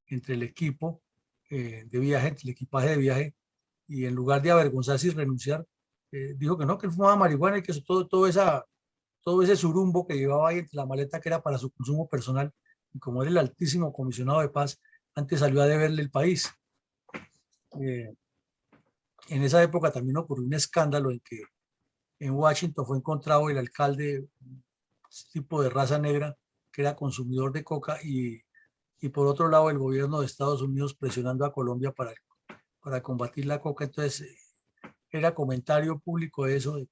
entre el equipo de viaje, entre el equipaje de viaje, y en lugar de avergonzarse y renunciar, dijo que no, que él fumaba marihuana y que eso, todo ese surumbo que llevaba ahí entre la maleta que era para su consumo personal, y como era el altísimo comisionado de paz, antes salió a deberle el país. En esa época también ocurrió un escándalo en que en Washington fue encontrado el alcalde, un tipo de raza negra, que era consumidor de coca, y por otro lado el gobierno de Estados Unidos presionando a Colombia para combatir la coca. Entonces era comentario público eso de que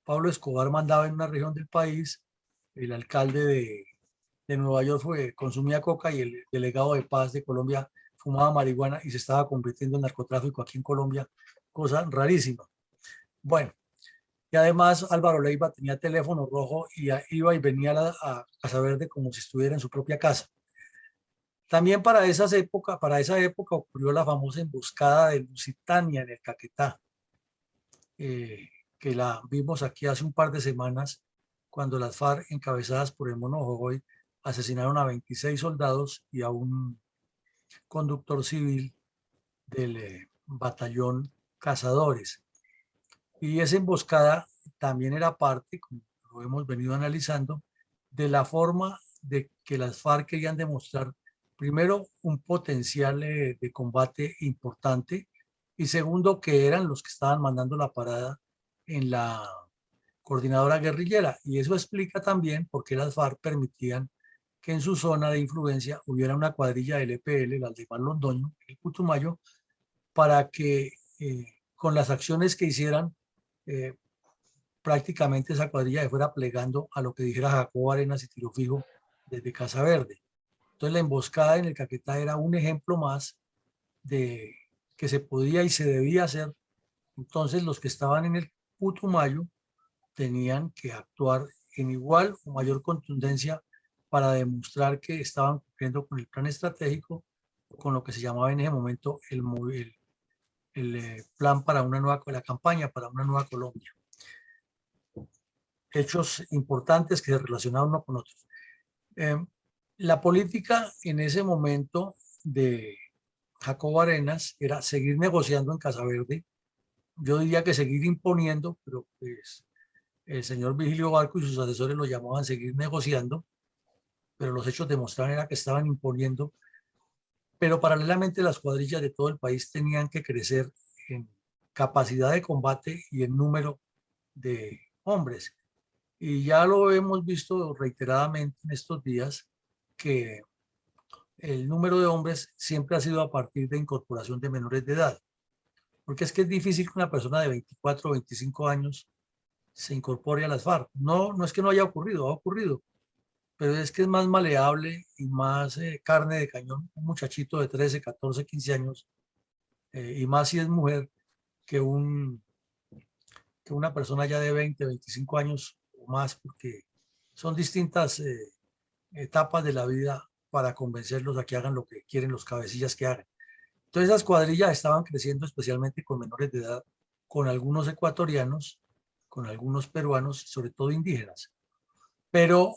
Pablo Escobar mandaba en una región del país, el alcalde de Nueva York consumía coca y el delegado de paz de Colombia fumaba marihuana y se estaba convirtiendo en narcotráfico aquí en Colombia, cosa rarísima. Bueno, y además Álvaro Leiva tenía teléfono rojo y iba y venía a Casa Verde como si estuviera en su propia casa. También para esa época ocurrió la famosa emboscada de Lusitania en el Caquetá, que la vimos aquí hace un par de semanas, cuando las FARC, encabezadas por el Mono Jogoy, asesinaron a 26 soldados y a un conductor civil del batallón Cazadores. Y esa emboscada también era parte, como lo hemos venido analizando, de la forma de que las FARC querían demostrar, primero, un potencial de combate importante, y segundo, que eran los que estaban mandando la parada en la coordinadora guerrillera. Y eso explica también por qué las FARC permitían que en su zona de influencia hubiera una cuadrilla del EPL, la de Mar Londoño, el Putumayo, para que con las acciones que hicieran, eh, prácticamente esa cuadrilla se fuera plegando a lo que dijera Jacobo Arenas y Tiro Fijo desde Casa Verde. Entonces la emboscada en el Caquetá era un ejemplo más de que se podía y se debía hacer. Entonces los que estaban en el Putumayo tenían que actuar en igual o mayor contundencia para demostrar que estaban cumpliendo con el plan estratégico, con lo que se llamaba en ese momento el plan para una nueva, la campaña para una nueva Colombia. Hechos importantes que se relacionaban uno con otros. La política en ese momento de Jacobo Arenas era seguir negociando en Casa Verde. Yo diría que seguir imponiendo, pero pues el señor Vigilio Barco y sus asesores lo llamaban seguir negociando, pero los hechos demostraban era que estaban imponiendo. Pero paralelamente las cuadrillas de todo el país tenían que crecer en capacidad de combate y en número de hombres. Y ya lo hemos visto reiteradamente en estos días, que el número de hombres siempre ha sido a partir de incorporación de menores de edad. Porque es que es difícil que una persona de 24 o 25 años se incorpore a las FARC. No, no es que no haya ocurrido, ha ocurrido, pero es que es más maleable y más carne de cañón un muchachito de 13, 14, 15 años, y más si es mujer, que, que una persona ya de 20, 25 años o más, porque son distintas etapas de la vida para convencerlos a que hagan lo que quieren los cabecillas que hagan. Entonces esas cuadrillas estaban creciendo especialmente con menores de edad, con algunos ecuatorianos, con algunos peruanos, sobre todo indígenas. Pero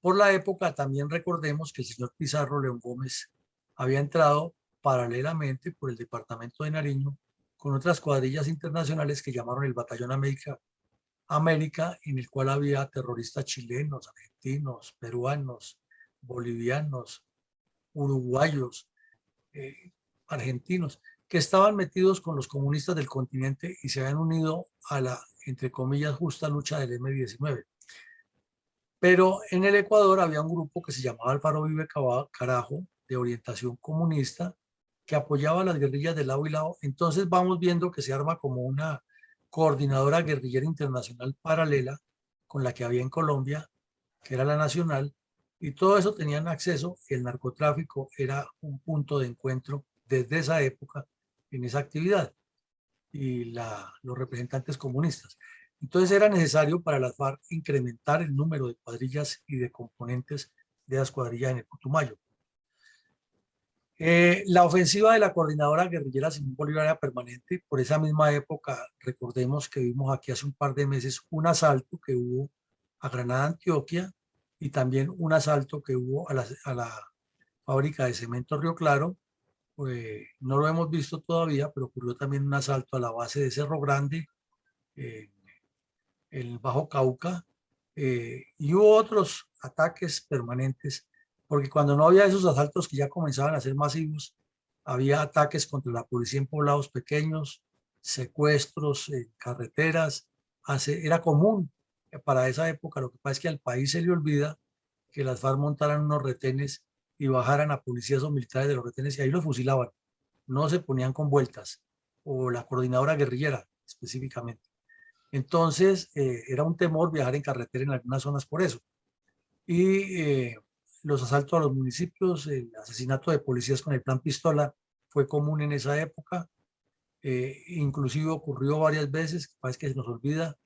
por la época también recordemos que el señor Pizarro León Gómez había entrado paralelamente por el departamento de Nariño con otras cuadrillas internacionales que llamaron el Batallón América, en el cual había terroristas chilenos, argentinos, peruanos, bolivianos, uruguayos, argentinos, que estaban metidos con los comunistas del continente y se habían unido a la, entre comillas, justa lucha del M-19. Pero en el Ecuador había un grupo que se llamaba Alfaro Vive Carajo, de orientación comunista, que apoyaba a las guerrillas de lado y lado. Entonces vamos viendo que se arma como una coordinadora guerrillera internacional paralela con la que había en Colombia, que era la Nacional, y todo eso tenían acceso. El narcotráfico era un punto de encuentro desde esa época en esa actividad, y los representantes comunistas. Entonces era necesario para las FARC incrementar el número de cuadrillas y de componentes de las cuadrillas en el Putumayo. La ofensiva de la coordinadora guerrillera Simón Bolívar era permanente. Por esa misma época, recordemos que vimos aquí hace un par de meses un asalto que hubo a Granada, Antioquia, y también un asalto que hubo a la fábrica de cemento Río Claro. No lo hemos visto todavía, pero ocurrió también un asalto a la base de Cerro Grande, en el Bajo Cauca, y hubo otros ataques permanentes, porque cuando no había esos asaltos que ya comenzaban a ser masivos, había ataques contra la policía en poblados pequeños, secuestros en carreteras, era común para esa época. Lo que pasa es que al país se le olvida que las FARC montaran unos retenes y bajaran a policías o militares de los retenes y ahí los fusilaban, no se ponían con vueltas, o la coordinadora guerrillera específicamente. Entonces, era un temor viajar en carretera en algunas zonas por eso. Y los asaltos a los municipios, el asesinato de policías con el plan pistola fue común en esa época. Inclusive ocurrió varias veces, parece que se nos olvida,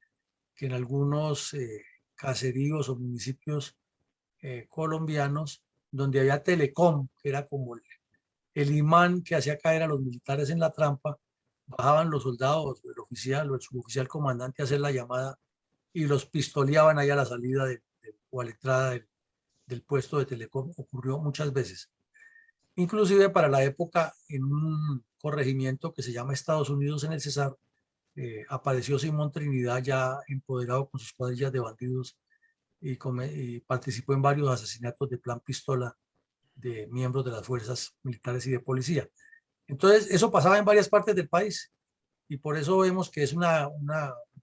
que en algunos caseríos o municipios colombianos, donde había Telecom, que era como el imán que hacía caer a los militares en la trampa, bajaban los soldados, el oficial o el suboficial comandante a hacer la llamada y los pistoleaban ahí a la salida o a la entrada del puesto de Telecom. Ocurrió muchas veces. Inclusive para la época, en un corregimiento que se llama Estados Unidos en el Cesar, apareció Simón Trinidad ya empoderado con sus cuadrillas de bandidos y participó en varios asesinatos de plan pistola de miembros de las fuerzas militares y de policía. Entonces, eso pasaba en varias partes del país y por eso vemos que es un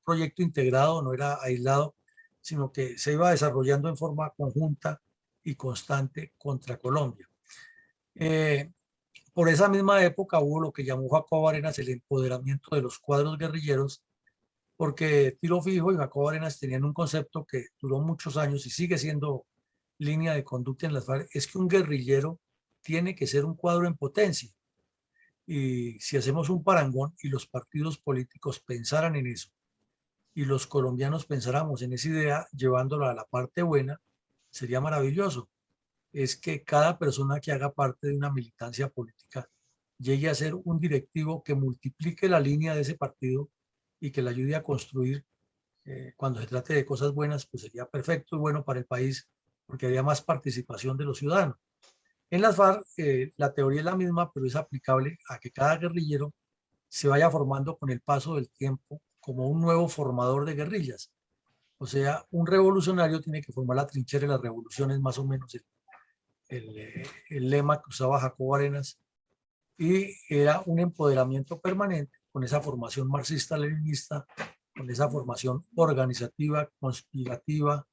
proyecto integrado, no era aislado, sino que se iba desarrollando en forma conjunta y constante contra Colombia. Por esa misma época hubo lo que llamó Jacobo Arenas el empoderamiento de los cuadros guerrilleros, porque Tiro Fijo y Jacobo Arenas tenían un concepto que duró muchos años y sigue siendo línea de conducta en las FARC, es que un guerrillero tiene que ser un cuadro en potencia. Y si hacemos un parangón y los partidos políticos pensaran en eso y los colombianos pensáramos en esa idea llevándola a la parte buena, sería maravilloso. Es que cada persona que haga parte de una militancia política llegue a ser un directivo que multiplique la línea de ese partido y que le ayude a construir. Cuando se trate de cosas buenas, pues sería perfecto y bueno para el país porque habría más participación de los ciudadanos. En las FARC, la teoría es la misma, pero es aplicable a que cada guerrillero se vaya formando con el paso del tiempo como un nuevo formador de guerrillas. O sea, un revolucionario tiene que formar la trinchera de las revoluciones, más o menos el lema que usaba Jacobo Arenas, y era un empoderamiento permanente con esa formación marxista-leninista, con esa formación organizativa, conspirativa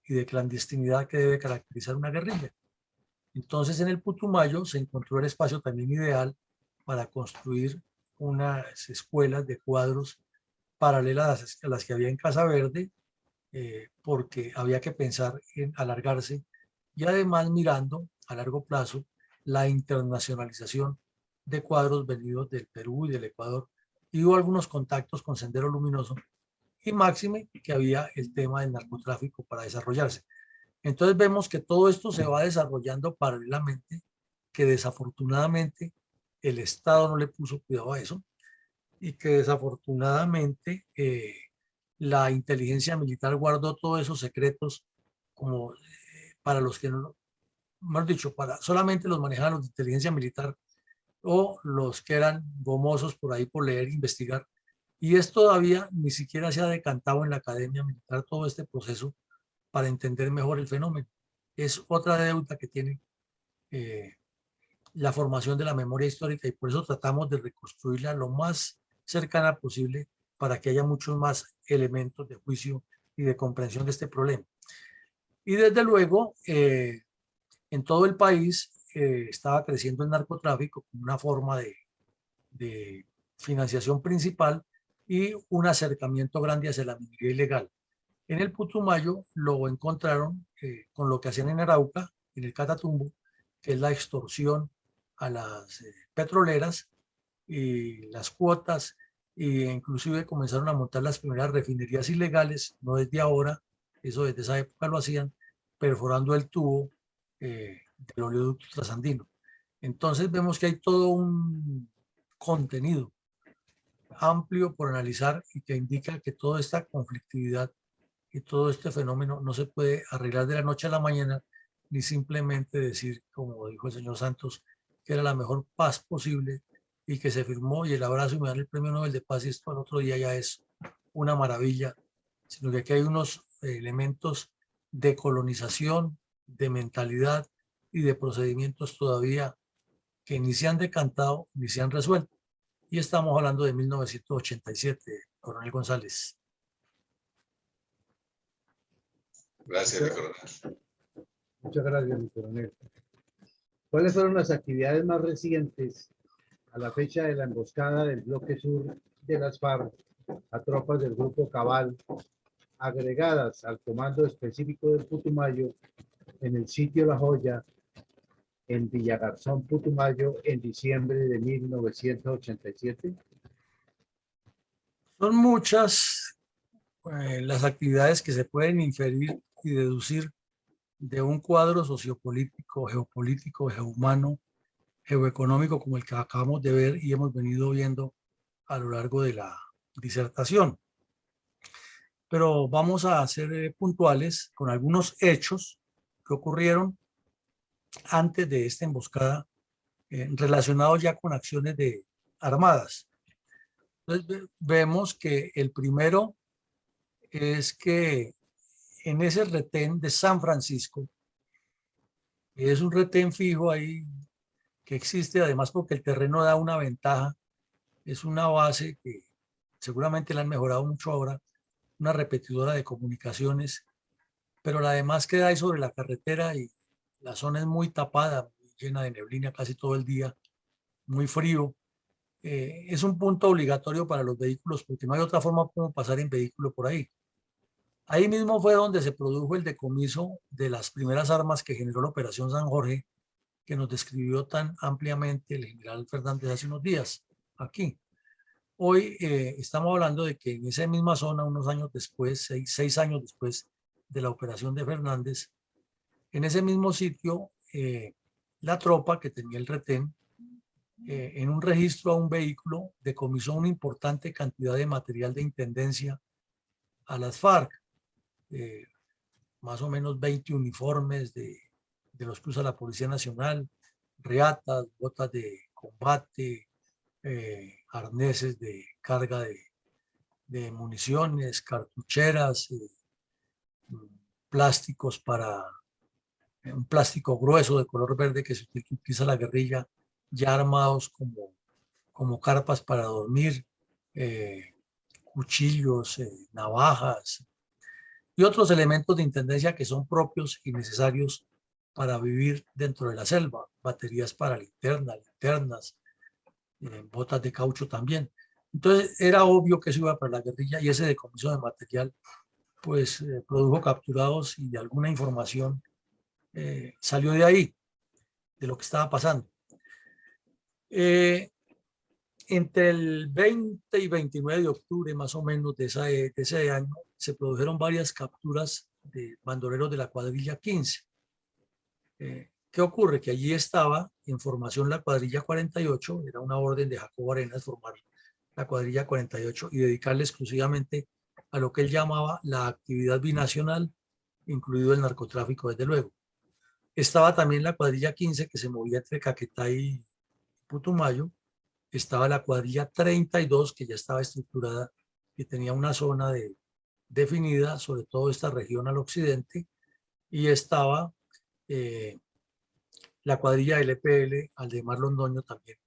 y de clandestinidad que debe caracterizar una guerrilla. Entonces en el Putumayo se encontró el espacio también ideal para construir unas escuelas de cuadros paralelas a las que había en Casa Verde, porque había que pensar en alargarse y además mirando a largo plazo la internacionalización de cuadros venidos del Perú y del Ecuador. Y hubo algunos contactos con Sendero Luminoso y máxime que había el tema del narcotráfico para desarrollarse. Entonces vemos que todo esto se va desarrollando paralelamente, que desafortunadamente el Estado no le puso cuidado a eso y que desafortunadamente la inteligencia militar guardó todos esos secretos como para los que no, mejor dicho, para solamente los manejaban los de inteligencia militar o los que eran gomosos por ahí por leer e investigar. Y es todavía ni siquiera se ha decantado en la academia militar todo este proceso para entender mejor el fenómeno. Es otra deuda que tiene eh, la formación de la memoria histórica y por eso tratamos de reconstruirla lo más cercana posible para que haya muchos más elementos de juicio y de comprensión de este problema. Y desde luego, en todo el país estaba creciendo el narcotráfico como una forma de financiación principal y un acercamiento grande hacia la minería ilegal. En el Putumayo lo encontraron con lo que hacían en Arauca, en el Catatumbo, que es la extorsión a las petroleras y las cuotas e inclusive comenzaron a montar las primeras refinerías ilegales, no desde ahora, eso desde esa época lo hacían, perforando el tubo del oleoducto trasandino. Entonces vemos que hay todo un contenido amplio por analizar y que indica que toda esta conflictividad y todo este fenómeno no se puede arreglar de la noche a la mañana, ni simplemente decir, como dijo el señor Santos, que era la mejor paz posible y que se firmó y el abrazo y me dan el premio Nobel de Paz y esto al otro día ya es una maravilla, sino que aquí hay unos elementos de colonización, de mentalidad y de procedimientos todavía que ni se han decantado ni se han resuelto. Y estamos hablando de 1987, Coronel González. Gracias, mi coronel. Muchas gracias, mi coronel. ¿Cuáles fueron las actividades más recientes a la fecha de la emboscada del bloque sur de las FARC a tropas del grupo Cabal, agregadas al comando específico del Putumayo en el sitio La Joya, en Villagarzón, Putumayo, en diciembre de 1987? Son muchas las actividades que se pueden inferir y deducir de un cuadro sociopolítico, geopolítico, geohumano, geoeconómico como el que acabamos de ver y hemos venido viendo a lo largo de la disertación. Pero vamos a ser puntuales con algunos hechos que ocurrieron antes de esta emboscada relacionados ya con acciones armadas. Entonces vemos que el primero es que en ese retén de San Francisco, es un retén fijo ahí que existe además porque el terreno da una ventaja, es una base que seguramente la han mejorado mucho ahora, una repetidora de comunicaciones, pero la demás queda ahí sobre la carretera y la zona es muy tapada, llena de neblina casi todo el día, muy frío. Es un punto obligatorio para los vehículos porque no hay otra forma como pasar en vehículo por ahí. Ahí mismo fue donde se produjo el decomiso de las primeras armas que generó la Operación San Jorge, que nos describió tan ampliamente el general Fernández hace unos días aquí. Hoy estamos hablando de que en esa misma zona, unos años después, seis años después de la operación de Fernández, en ese mismo sitio, la tropa que tenía el retén, en un registro a un vehículo, decomisó una importante cantidad de material de intendencia a las FARC, más o menos 20 uniformes de los que usa la Policía Nacional, reatas, botas de combate, arneses de carga de municiones, cartucheras, plásticos para un plástico grueso de color verde que se utiliza la guerrilla, ya armados como carpas para dormir, cuchillos, navajas y otros elementos de intendencia que son propios y necesarios para vivir dentro de la selva, baterías para linternas, botas de caucho también. Entonces era obvio que eso iba para la guerrilla y ese decomiso de material pues produjo capturados y alguna información salió de ahí, de lo que estaba pasando. Entre el 20 y 29 de octubre más o menos de ese año se produjeron varias capturas de bandoleros de la cuadrilla 15. ¿Qué ocurre? Que allí estaba en formación la cuadrilla 48, era una orden de Jacobo Arenas formar la cuadrilla 48 y dedicarle exclusivamente a lo que él llamaba la actividad binacional, incluido el narcotráfico, desde luego. Estaba también la cuadrilla 15 que se movía entre Caquetá y Putumayo. Estaba la cuadrilla 32 que ya estaba estructurada y tenía una zona definida, sobre todo esta región al occidente, y estaba la cuadrilla LPL, Aldemar Londoño también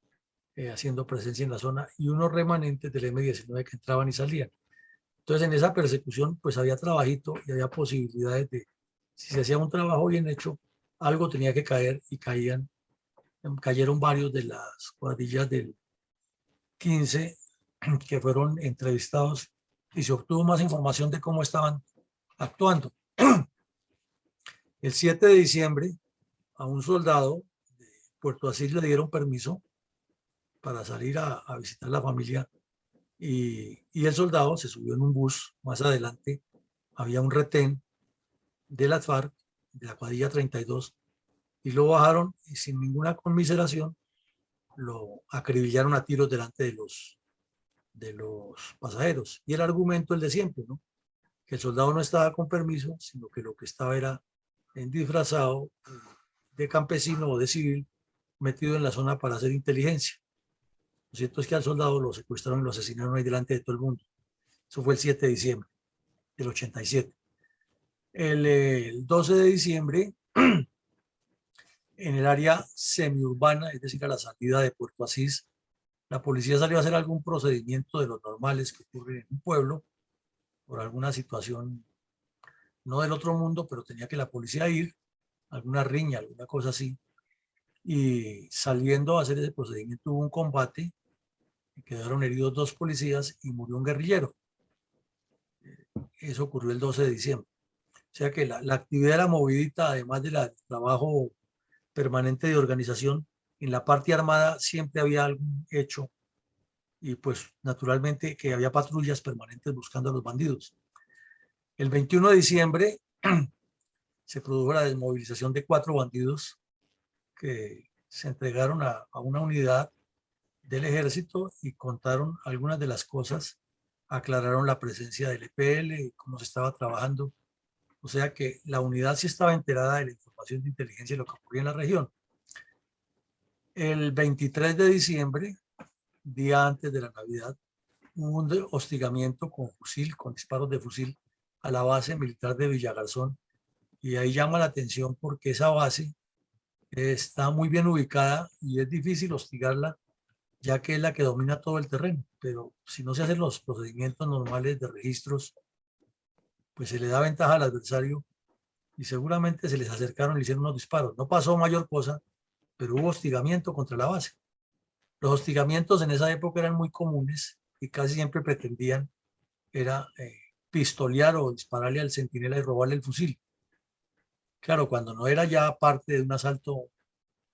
haciendo presencia en la zona y unos remanentes del M-19 que entraban y salían. Entonces en esa persecución pues había trabajito y había posibilidades de, si se hacía un trabajo bien hecho, algo tenía que caer y cayeron varios de las cuadrillas del 15 que fueron entrevistados y se obtuvo más información de cómo estaban actuando. El 7 de diciembre a un soldado de Puerto Asís le dieron permiso para salir a visitar la familia y el soldado se subió en un bus. Más adelante había un retén de las FARC, de la cuadrilla 32, y lo bajaron y sin ninguna conmiseración lo acribillaron a tiros delante de los pasajeros. Y el argumento el de siempre, ¿no? Que el soldado no estaba con permiso, sino que lo que estaba era en disfrazado de campesino o de civil metido en la zona para hacer inteligencia. Lo cierto es que al soldado lo secuestraron y lo asesinaron ahí delante de todo el mundo. Eso fue el 7 de diciembre del 87. El 12 de diciembre, en el área semiurbana, es decir, a la salida de Puerto Asís, la policía salió a hacer algún procedimiento de los normales que ocurren en un pueblo por alguna situación, no del otro mundo, pero tenía que la policía ir, alguna riña, alguna cosa así. Y saliendo a hacer ese procedimiento hubo un combate, quedaron heridos 2 policías y murió un guerrillero. Eso ocurrió el 12 de diciembre. O sea que la actividad de la movidita, además del trabajo permanente de organización, en la parte armada siempre había algún hecho y pues naturalmente que había patrullas permanentes buscando a los bandidos. El 21 de diciembre se produjo la desmovilización de 4 bandidos que se entregaron a una unidad del ejército y contaron algunas de las cosas, aclararon la presencia del EPL y cómo se estaba trabajando. O sea que la unidad sí estaba enterada de la información de inteligencia y lo que ocurría en la región. El 23 de diciembre, día antes de la Navidad, hubo un hostigamiento con fusil, con disparos de fusil a la base militar de Villagarzón. Y ahí llama la atención porque esa base está muy bien ubicada y es difícil hostigarla, ya que es la que domina todo el terreno. Pero si no se hacen los procedimientos normales de registros, pues se le da ventaja al adversario y seguramente se les acercaron y le hicieron unos disparos. No pasó mayor cosa, pero hubo hostigamiento contra la base. Los hostigamientos en esa época eran muy comunes y casi siempre pretendían era pistolear o dispararle al centinela y robarle el fusil. Claro, cuando no era ya parte de un asalto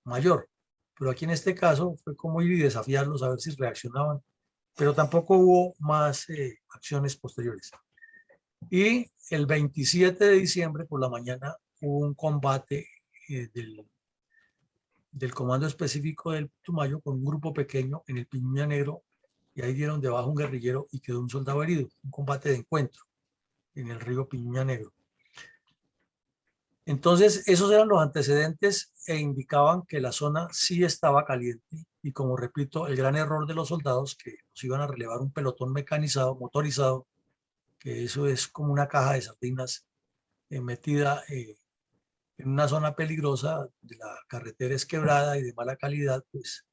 mayor. Pero aquí en este caso fue como ir y desafiarlos a ver si reaccionaban. Pero tampoco hubo más acciones posteriores. Y el 27 de diciembre por la mañana hubo un combate del Comando Específico del Putumayo con un grupo pequeño en el Piñuña Negro y ahí dieron debajo un guerrillero y quedó un soldado herido. Un combate de encuentro en el río Piñuña Negro. Entonces, esos eran los antecedentes e indicaban que la zona sí estaba caliente y como repito, el gran error de los soldados que nos iban a relevar un pelotón mecanizado, motorizado, que eso es como una caja de sardinas metida en una zona peligrosa, de la carretera es quebrada y de mala calidad, pues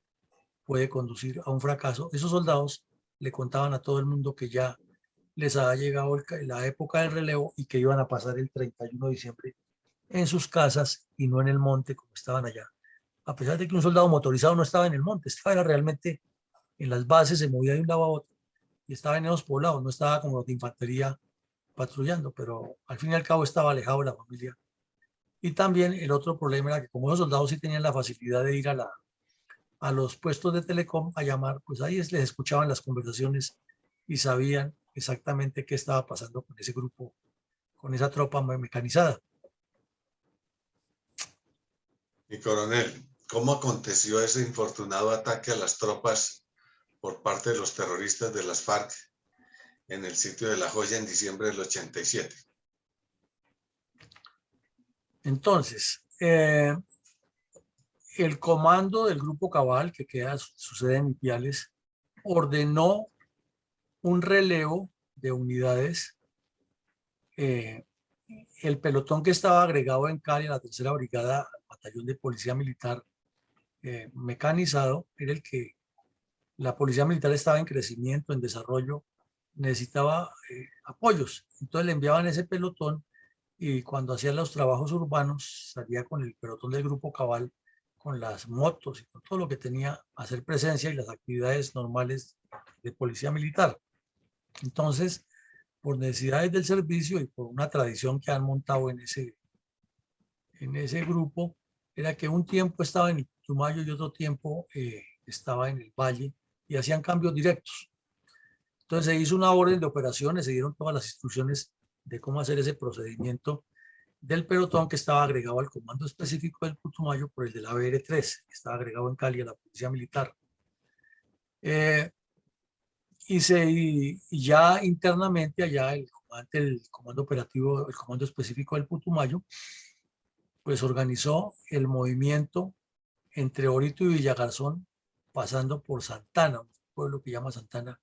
puede conducir a un fracaso. Esos soldados le contaban a todo el mundo que ya les había llegado la época del relevo y que iban a pasar el 31 de diciembre en sus casas y no en el monte como estaban allá. A pesar de que un soldado motorizado no estaba en el monte, estaba realmente en las bases, se movía de un lado a otro y estaba en esos poblados, no estaba como los de infantería patrullando, pero al fin y al cabo estaba alejado de la familia. Y también el otro problema era que como los soldados sí tenían la facilidad de ir a los puestos de telecom a llamar, pues ahí les escuchaban las conversaciones y sabían exactamente qué estaba pasando con ese grupo, con esa tropa mecanizada. Mi coronel, ¿cómo aconteció ese infortunado ataque a las tropas por parte de los terroristas de las FARC en el sitio de La Joya en diciembre del 87? Entonces, el comando del Grupo Cabal, que su sede en Ipiales, ordenó un relevo de unidades. El pelotón que estaba agregado en Cali, a la tercera brigada, al batallón de policía militar mecanizado, era el que la policía militar estaba en crecimiento, en desarrollo, necesitaba apoyos. Entonces le enviaban ese pelotón y cuando hacían los trabajos urbanos salía con el pelotón del Grupo Cabal, con las motos y con todo lo que tenía hacer presencia y las actividades normales de policía militar. Entonces, por necesidades del servicio y por una tradición que han montado en ese grupo, era que un tiempo estaba en el Putumayo y otro tiempo estaba en el Valle y hacían cambios directos. Entonces se hizo una orden de operaciones, se dieron todas las instrucciones de cómo hacer ese procedimiento del pelotón que estaba agregado al comando específico del Putumayo por el de la BR-3, que estaba agregado en Cali a la Policía Militar. Y ya internamente, allá el comandante del comando operativo, el comando específico del Putumayo, pues organizó el movimiento entre Orito y Villagarzón, pasando por Santana, un pueblo que llama Santana,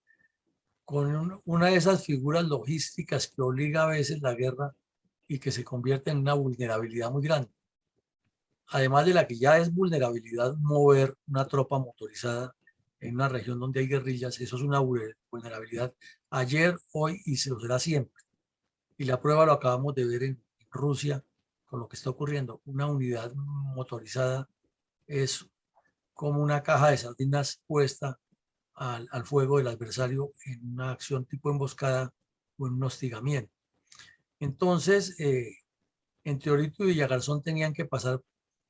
con una de esas figuras logísticas que obliga a veces la guerra y que se convierte en una vulnerabilidad muy grande. Además de la que ya es vulnerabilidad mover una tropa motorizada en una región donde hay guerrillas, eso es una vulnerabilidad ayer, hoy y se lo será siempre. Y la prueba lo acabamos de ver en Rusia con lo que está ocurriendo. Una unidad motorizada es como una caja de sardinas puesta al fuego del adversario en una acción tipo emboscada o en un hostigamiento. Entonces, entre Orito y Villagarzón tenían que pasar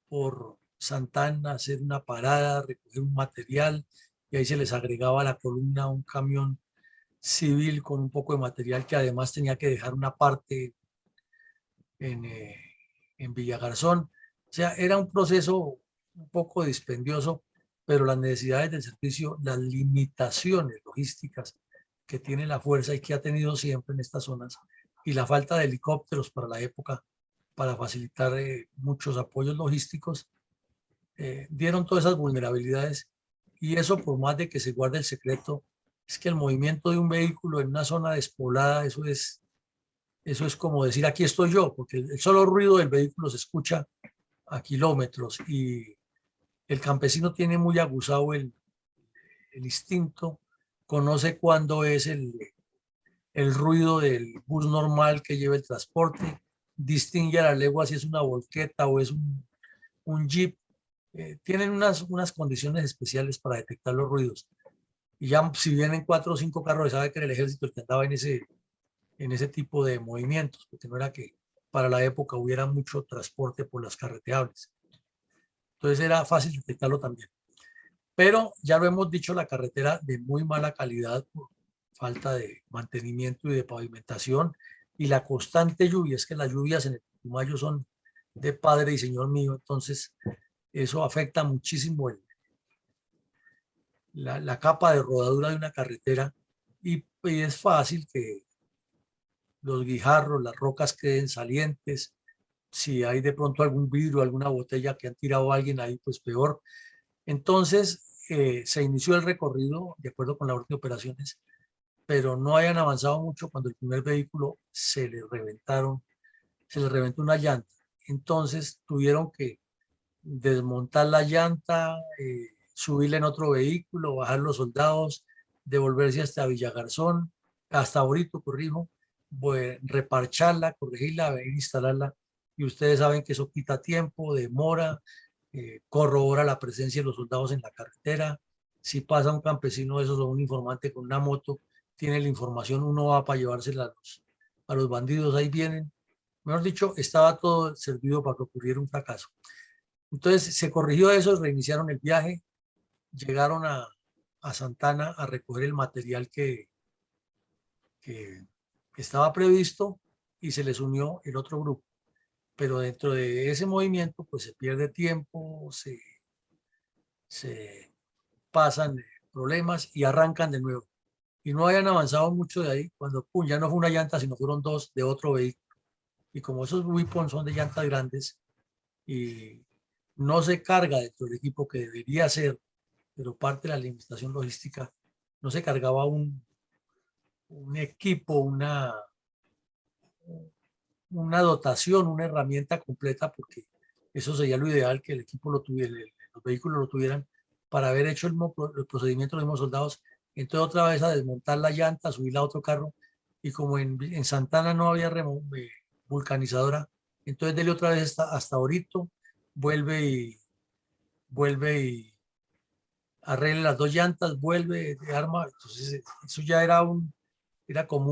por Santana, hacer una parada, recoger un material, y ahí se les agregaba a la columna un camión civil con un poco de material que además tenía que dejar una parte en Villagarzón. O sea, era un proceso un poco dispendioso, pero las necesidades del servicio, las limitaciones logísticas que tiene la fuerza y que ha tenido siempre en estas zonas, y la falta de helicópteros para la época para facilitar muchos apoyos logísticos, dieron todas esas vulnerabilidades. Y eso, por más de que se guarde el secreto, es que el movimiento de un vehículo en una zona despoblada, eso es como decir aquí estoy yo, porque el solo ruido del vehículo se escucha a kilómetros, y el campesino tiene muy aguzado el instinto, conoce cuándo es el ruido del bus normal que lleva el transporte, distingue a la legua si es una volqueta o es un jeep. Tienen unas condiciones especiales para detectar los ruidos. Y ya si vienen 4 o 5 carros, sabe que era el ejército el que andaba en ese tipo de movimientos, porque no era que para la época hubiera mucho transporte por las carreteables. Entonces era fácil detectarlo también. Pero ya lo hemos dicho, la carretera de muy mala calidad por falta de mantenimiento y de pavimentación, y la constante lluvia. Es que las lluvias en el Putumayo son de padre y señor mío, entonces eso afecta muchísimo la capa de rodadura de una carretera, y es fácil que los guijarros, las rocas queden salientes. Si hay de pronto algún vidrio, alguna botella que han tirado a alguien ahí, pues peor. Entonces se inició el recorrido de acuerdo con la orden de operaciones, pero no hayan avanzado mucho cuando el primer vehículo se le reventó una llanta. Entonces tuvieron que desmontar la llanta, subirla en otro vehículo, bajar los soldados, devolverse hasta Villagarzón, hasta Orito, corrijo, reparcharla, corregirla, venir a instalarla. Y ustedes saben que eso quita tiempo, demora, corrobora la presencia de los soldados en la carretera. Si pasa un campesino de esos o un informante con una moto, tiene la información, uno va para llevársela a los bandidos, ahí vienen. Mejor dicho, estaba todo servido para que ocurriera un fracaso. Entonces se corrigió eso, reiniciaron el viaje, llegaron a Santana a recoger el material que estaba previsto, y se les unió el otro grupo. Pero dentro de ese movimiento pues se pierde tiempo, se pasan problemas y arrancan de nuevo. Y no hayan avanzado mucho de ahí cuando pum, ya no fue una llanta, sino fueron 2 de otro vehículo. Y como esos weapons son de llantas grandes y no se carga dentro del equipo que debería ser, pero parte de la administración logística, no se cargaba un equipo, una dotación, una herramienta completa, porque eso sería lo ideal, que el equipo lo tuviera, los vehículos lo tuvieran para haber hecho el procedimiento de los mismos soldados. Entonces otra vez a desmontar la llanta, subirla a otro carro, y como en Santana no había vulcanizadora, entonces dele otra vez hasta Orito, vuelve y arregle las 2 llantas, vuelve, arma. Entonces eso ya era como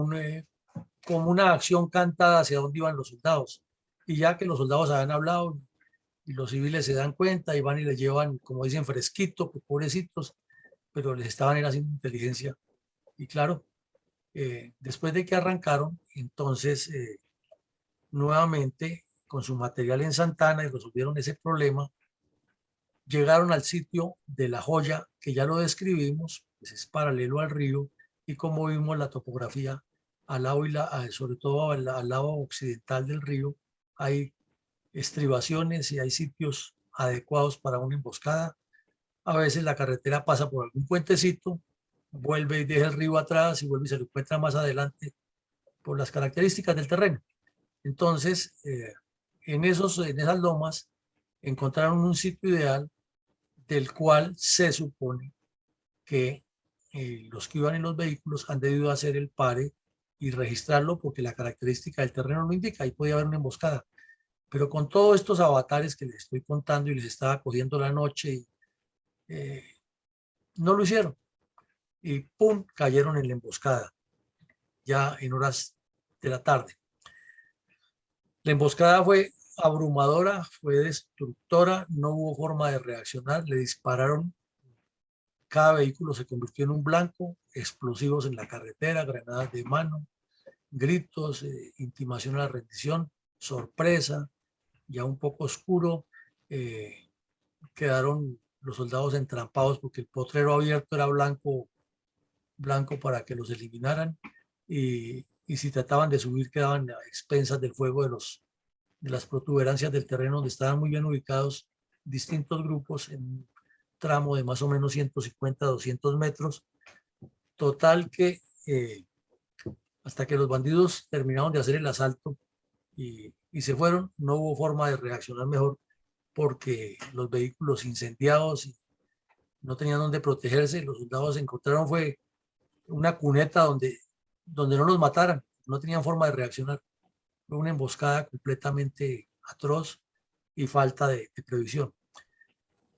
una acción cantada hacia dónde iban los soldados. Y ya que los soldados habían hablado y los civiles se dan cuenta y van y les llevan, como dicen, fresquito, pues, pobrecitos, pero les estaban haciendo inteligencia. Y claro, Después de que arrancaron, entonces nuevamente con su material en Santana y resolvieron ese problema, llegaron al sitio de La Joya, que ya lo describimos, pues es paralelo al río, y como vimos la topografía al lado sobre todo al lado occidental del río, hay estribaciones y hay sitios adecuados para una emboscada. A veces la carretera pasa por algún puentecito, vuelve y deja el río atrás y vuelve y se lo encuentra más adelante por las características del terreno. Entonces, en esas lomas encontraron un sitio ideal del cual se supone que los que iban en los vehículos han debido hacer el pare y registrarlo porque la característica del terreno lo indica, ahí podía haber una emboscada. Pero con todos estos avatares que les estoy contando y les estaba cogiendo la noche, no lo hicieron. Y ¡pum!, cayeron en la emboscada, ya en horas de la tarde. La emboscada fue abrumadora, fue destructora, no hubo forma de reaccionar, le dispararon, cada vehículo se convirtió en un blanco, explosivos en la carretera, granadas de mano, gritos, intimación a la rendición, sorpresa, ya un poco oscuro, quedaron los soldados entrampados porque el potrero abierto era blanco para que los eliminaran, y si trataban de subir quedaban a expensas del fuego de las protuberancias del terreno donde estaban muy bien ubicados distintos grupos en un tramo de más o menos 150 a 200 metros. Total que hasta que los bandidos terminaron de hacer el asalto y se fueron, no hubo forma de reaccionar mejor porque los vehículos incendiados y no tenían dónde protegerse. Los soldados encontraron fue una cuneta donde no los mataran, no tenían forma de reaccionar. Fue una emboscada completamente atroz y falta de previsión.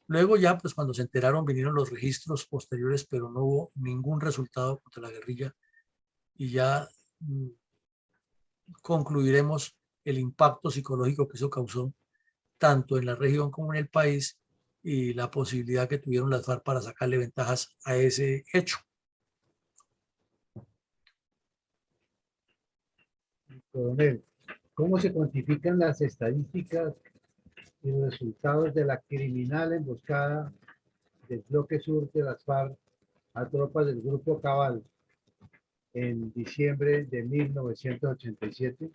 Luego ya, pues cuando se enteraron, vinieron los registros posteriores, pero no hubo ningún resultado contra la guerrilla y ya concluiremos el impacto psicológico que eso causó tanto en la región como en el país y la posibilidad que tuvieron las FARC para sacarle ventajas a ese hecho. Coronel, ¿cómo se cuantifican las estadísticas y los resultados de la criminal emboscada del bloque sur de las FARC a tropas del Grupo Cabal en diciembre de 1987?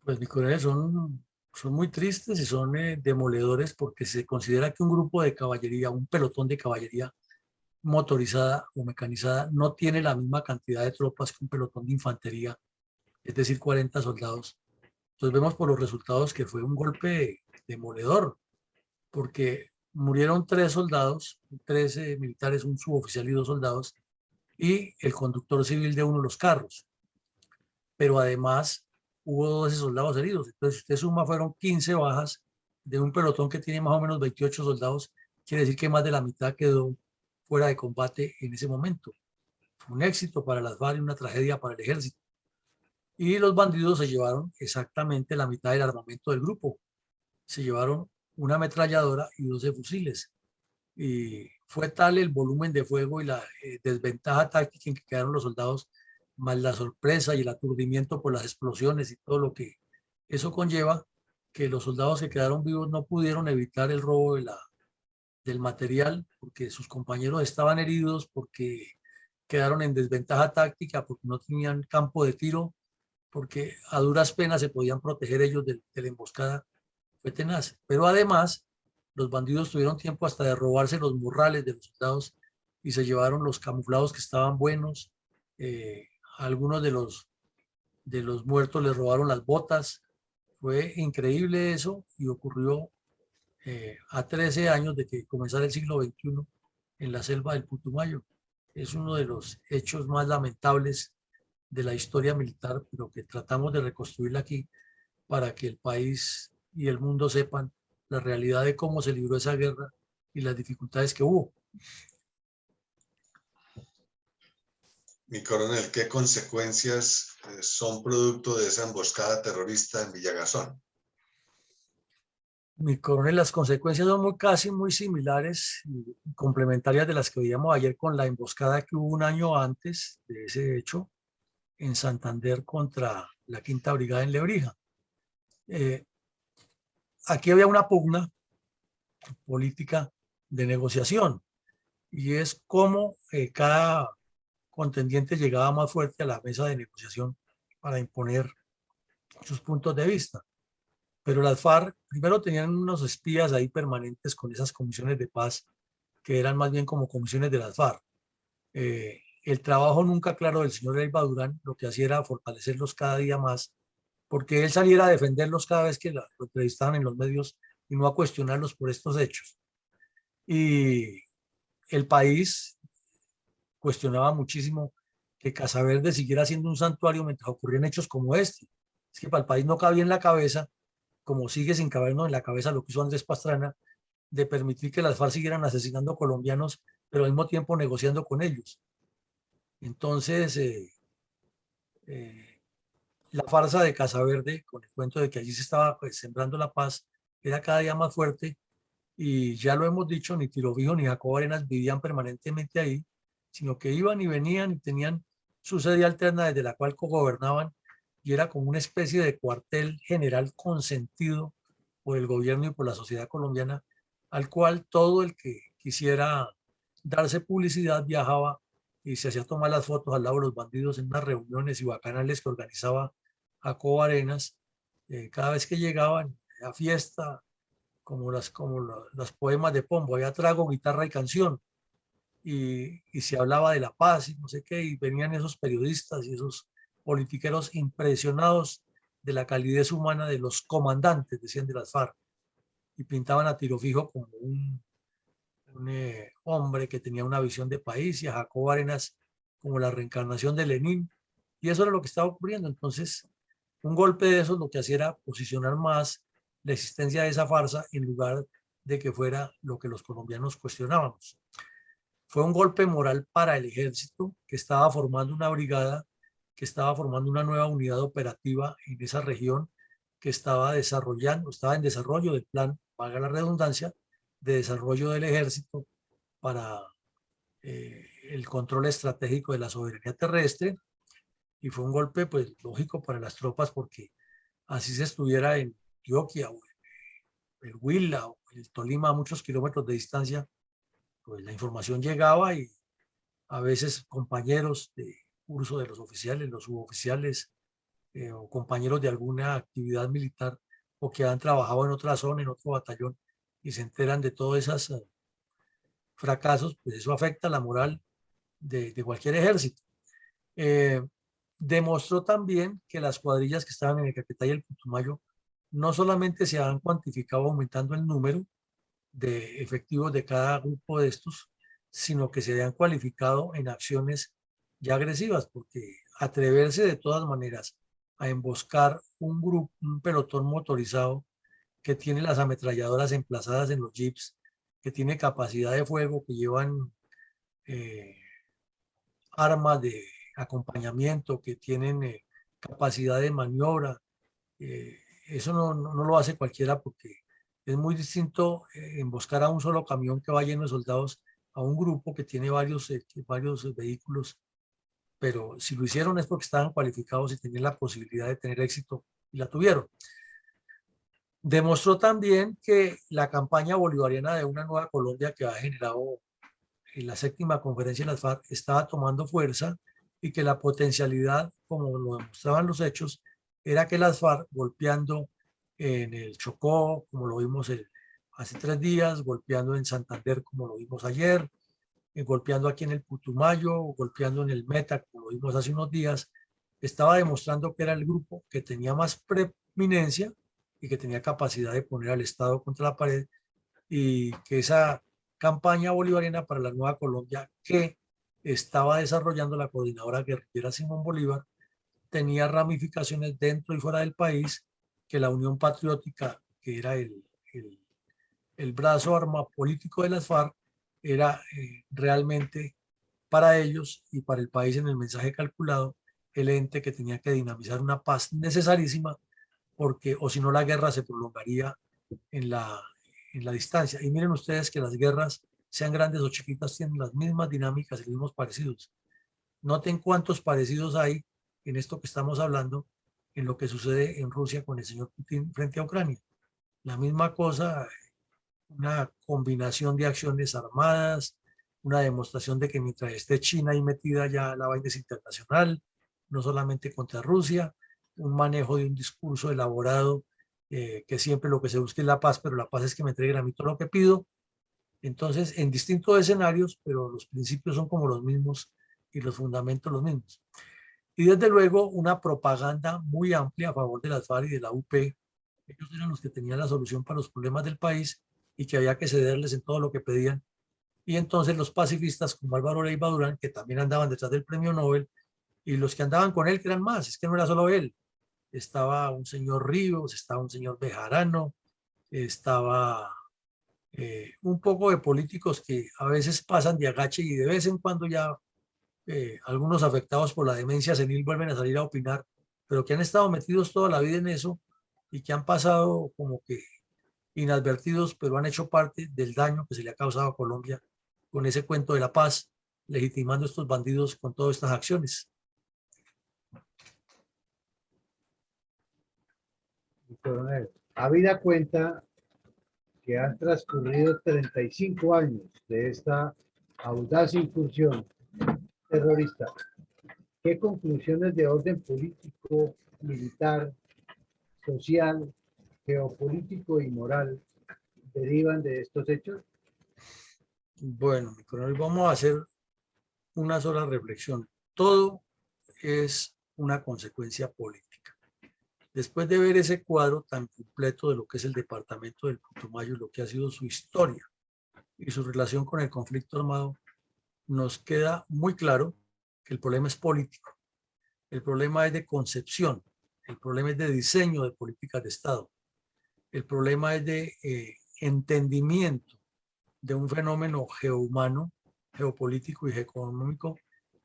Pues mi coronel, son muy tristes y son demoledores porque se considera que un grupo de caballería, un pelotón de caballería motorizada o mecanizada no tiene la misma cantidad de tropas que un pelotón de infantería, es decir, 40 soldados. Entonces vemos por los resultados que fue un golpe demoledor, porque murieron 3 soldados, 13 militares, un suboficial y 2 soldados, y el conductor civil de uno de los carros. Pero además hubo 12 soldados heridos. Entonces, si usted suma, fueron 15 bajas de un pelotón que tiene más o menos 28 soldados. Quiere decir que más de la mitad quedó fuera de combate en ese momento. Fue un éxito para las FARC y una tragedia para el ejército. Y los bandidos se llevaron exactamente la mitad del armamento del grupo. Se llevaron una ametralladora y 12 fusiles. Y fue tal el volumen de fuego y la desventaja táctica en que quedaron los soldados, más la sorpresa y el aturdimiento por las explosiones y todo lo que eso conlleva, que los soldados que quedaron vivos no pudieron evitar el robo del material porque sus compañeros estaban heridos, porque quedaron en desventaja táctica, porque no tenían campo de tiro, porque a duras penas se podían proteger ellos de la emboscada. Fue tenaz. Pero además, los bandidos tuvieron tiempo hasta de robarse los morrales de los soldados y se llevaron los camuflados que estaban buenos. Algunos de los muertos les robaron las botas. Fue increíble eso y ocurrió a 13 años de que comenzara el siglo XXI en la selva del Putumayo. Es uno de los hechos más lamentables de la historia militar, pero que tratamos de reconstruirla aquí para que el país y el mundo sepan la realidad de cómo se libró esa guerra y las dificultades que hubo. Mi coronel, ¿qué consecuencias son producto de esa emboscada terrorista en Villagazón? Mi coronel, las consecuencias son casi muy similares y complementarias de las que veíamos ayer con la emboscada que hubo un año antes de ese hecho en Santander contra la Quinta Brigada en Lebrija. Aquí había una pugna política de negociación y es cómo cada contendiente llegaba más fuerte a la mesa de negociación para imponer sus puntos de vista. Pero las FARC primero tenían unos espías ahí permanentes con esas comisiones de paz que eran más bien como comisiones de las FARC. El trabajo nunca claro del señor Elba Durán lo que hacía era fortalecerlos cada día más, porque él saliera a defenderlos cada vez que lo entrevistaban en los medios y no a cuestionarlos por estos hechos. Y el país cuestionaba muchísimo que Casaverde siguiera siendo un santuario mientras ocurrían hechos como este. Es que para el país no cabía en la cabeza, como sigue sin cabernos en la cabeza lo que hizo Andrés Pastrana, de permitir que las FARC siguieran asesinando colombianos, pero al mismo tiempo negociando con ellos. Entonces, la farsa de Casaverde, con el cuento de que allí se estaba pues, sembrando la paz, era cada día más fuerte y ya lo hemos dicho, ni Tiro Fijo ni Jacobo Arenas vivían permanentemente ahí, sino que iban y venían y tenían su sede alterna desde la cual cogobernaban y era como una especie de cuartel general consentido por el gobierno y por la sociedad colombiana, al cual todo el que quisiera darse publicidad viajaba y se hacía tomar las fotos al lado de los bandidos en unas reuniones y bacanales que organizaba Jacobo Arenas. Cada vez que llegaban a fiesta, como los poemas de Pombo, había trago, guitarra y canción, y se hablaba de la paz y no sé qué, y venían esos periodistas y esos politiqueros impresionados de la calidez humana de los comandantes, decían de las FARC, y pintaban a Tiro Fijo como un hombre que tenía una visión de país y a Jacobo Arenas como la reencarnación de Lenin, y eso era lo que estaba ocurriendo. Entonces, un golpe de eso lo que hacía era posicionar más la existencia de esa farsa en lugar de que fuera lo que los colombianos cuestionábamos. Fue un golpe moral para el ejército que estaba formando una brigada, que estaba formando una nueva unidad operativa en esa región, que estaba en desarrollo del plan, valga la redundancia, de desarrollo del ejército para el control estratégico de la soberanía terrestre, y fue un golpe pues lógico para las tropas porque así se estuviera en Antioquia o en el Huila o en el Tolima a muchos kilómetros de distancia, pues la información llegaba y a veces compañeros de curso de los oficiales, los suboficiales o compañeros de alguna actividad militar o que han trabajado en otra zona, en otro batallón y se enteran de todos esos fracasos, pues eso afecta la moral de cualquier ejército. Demostró también que las cuadrillas que estaban en el Caquetá y el Putumayo no solamente se han cuantificado aumentando el número de efectivos de cada grupo de estos, sino que se habían cualificado en acciones ya agresivas, porque atreverse de todas maneras a emboscar un grupo, un pelotón motorizado que tiene las ametralladoras emplazadas en los jeeps, que tiene capacidad de fuego, que llevan armas de acompañamiento, que tienen capacidad de maniobra. Eso no lo hace cualquiera porque es muy distinto emboscar a un solo camión que va lleno de soldados a un grupo que tiene varios vehículos, pero si lo hicieron es porque estaban cualificados y tenían la posibilidad de tener éxito y la tuvieron. Demostró también que la campaña bolivariana de una nueva Colombia que ha generado en la séptima conferencia de las FARC estaba tomando fuerza y que la potencialidad, como lo demostraban los hechos, era que las FARC golpeando en el Chocó, como lo vimos hace 3 días, golpeando en Santander, como lo vimos ayer, golpeando aquí en el Putumayo, golpeando en el Meta, como lo vimos hace unos días, estaba demostrando que era el grupo que tenía más preeminencia y que tenía capacidad de poner al Estado contra la pared, y que esa campaña bolivariana para la Nueva Colombia que estaba desarrollando la coordinadora guerrillera Simón Bolívar tenía ramificaciones dentro y fuera del país, que la Unión Patriótica, que era el brazo arma político de las FARC, era realmente para ellos y para el país en el mensaje calculado el ente que tenía que dinamizar una paz necesarísima, porque o si no la guerra se prolongaría en la distancia. Y miren ustedes que las guerras, sean grandes o chiquitas, tienen las mismas dinámicas y los mismos parecidos. Noten cuántos parecidos hay en esto que estamos hablando, en lo que sucede en Rusia con el señor Putin frente a Ucrania. La misma cosa, una combinación de acciones armadas, una demostración de que mientras esté China ahí metida ya la vaina es internacional, no solamente contra Rusia, un manejo de un discurso elaborado que siempre lo que se busca es la paz, pero la paz es que me entreguen a mí todo lo que pido. Entonces, en distintos escenarios, pero los principios son como los mismos y los fundamentos los mismos. Y desde luego una propaganda muy amplia a favor de las FARC y de la UP. Ellos eran los que tenían la solución para los problemas del país y que había que cederles en todo lo que pedían. Y entonces los pacifistas como Álvaro Leiva Durán, que también andaban detrás del premio Nobel, y los que andaban con él, que eran más, es que no era solo él. Estaba un señor Ríos, estaba un señor Bejarano, estaba un poco de políticos que a veces pasan de agache y de vez en cuando ya algunos afectados por la demencia senil vuelven a salir a opinar, pero que han estado metidos toda la vida en eso y que han pasado como que inadvertidos, pero han hecho parte del daño que se le ha causado a Colombia con ese cuento de la paz, legitimando a estos bandidos con todas estas acciones. Coronel, habida cuenta que han transcurrido 35 años de esta audaz incursión terrorista, ¿qué conclusiones de orden político, militar, social, geopolítico y moral derivan de estos hechos? Bueno, mi coronel, vamos a hacer una sola reflexión. Todo es una consecuencia política. Después de ver ese cuadro tan completo de lo que es el departamento del Putumayo y lo que ha sido su historia y su relación con el conflicto armado, nos queda muy claro que el problema es político. El problema es de concepción, el problema es de diseño de políticas de Estado, el problema es de entendimiento de un fenómeno geohumano, geopolítico y geoeconómico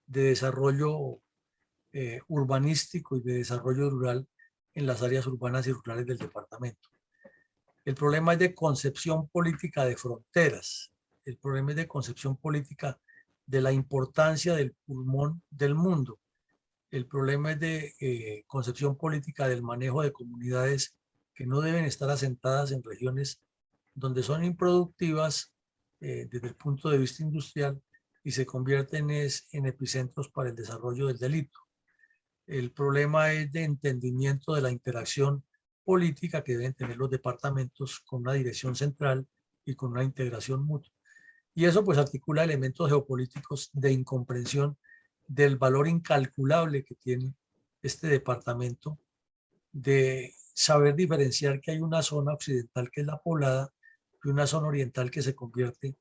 de desarrollo urbanístico y de desarrollo rural en las áreas urbanas y rurales del departamento. El problema es de concepción política de fronteras, el problema es de concepción política de la importancia del pulmón del mundo, el problema es de concepción política del manejo de comunidades que no deben estar asentadas en regiones donde son improductivas desde el punto de vista industrial y se convierten en epicentros para el desarrollo del delito. El problema es de entendimiento de la interacción política que deben tener los departamentos con una dirección central y con una integración mutua. Y eso pues articula elementos geopolíticos de incomprensión del valor incalculable que tiene este departamento, de saber diferenciar que hay una zona occidental que es la poblada y una zona oriental que se convierte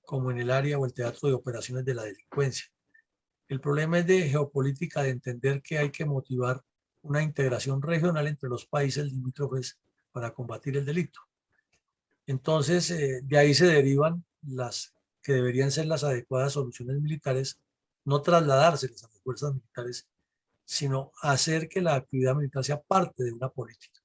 como en el área o el teatro de operaciones de la delincuencia. El problema es de geopolítica, de entender que hay que motivar una integración regional entre los países limítrofes para combatir el delito. Entonces, de ahí se derivan las que deberían ser las adecuadas soluciones militares, no trasladárselas a las fuerzas militares, sino hacer que la actividad militar sea parte de una política.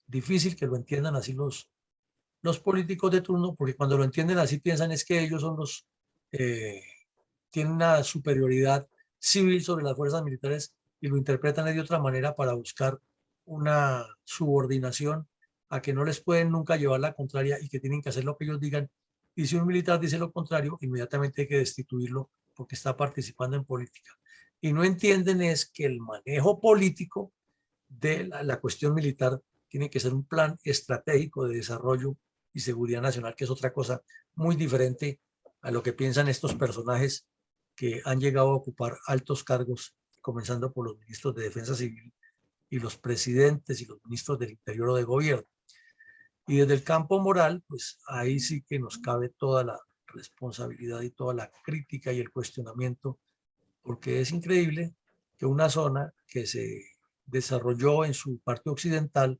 Difícil que lo entiendan así los políticos de turno, porque cuando lo entienden así piensan es que ellos son los... tienen una superioridad civil sobre las fuerzas militares y lo interpretan de otra manera para buscar una subordinación a que no les pueden nunca llevar la contraria y que tienen que hacer lo que ellos digan. Y si un militar dice lo contrario, inmediatamente hay que destituirlo porque está participando en política. Y no entienden es que el manejo político de la cuestión militar tiene que ser un plan estratégico de desarrollo y seguridad nacional, que es otra cosa muy diferente a lo que piensan estos personajes que han llegado a ocupar altos cargos, comenzando por los ministros de Defensa Civil y los presidentes y los ministros del Interior o de Gobierno. Y desde el campo moral, pues ahí sí que nos cabe toda la responsabilidad y toda la crítica y el cuestionamiento, porque es increíble que una zona que se desarrolló en su parte occidental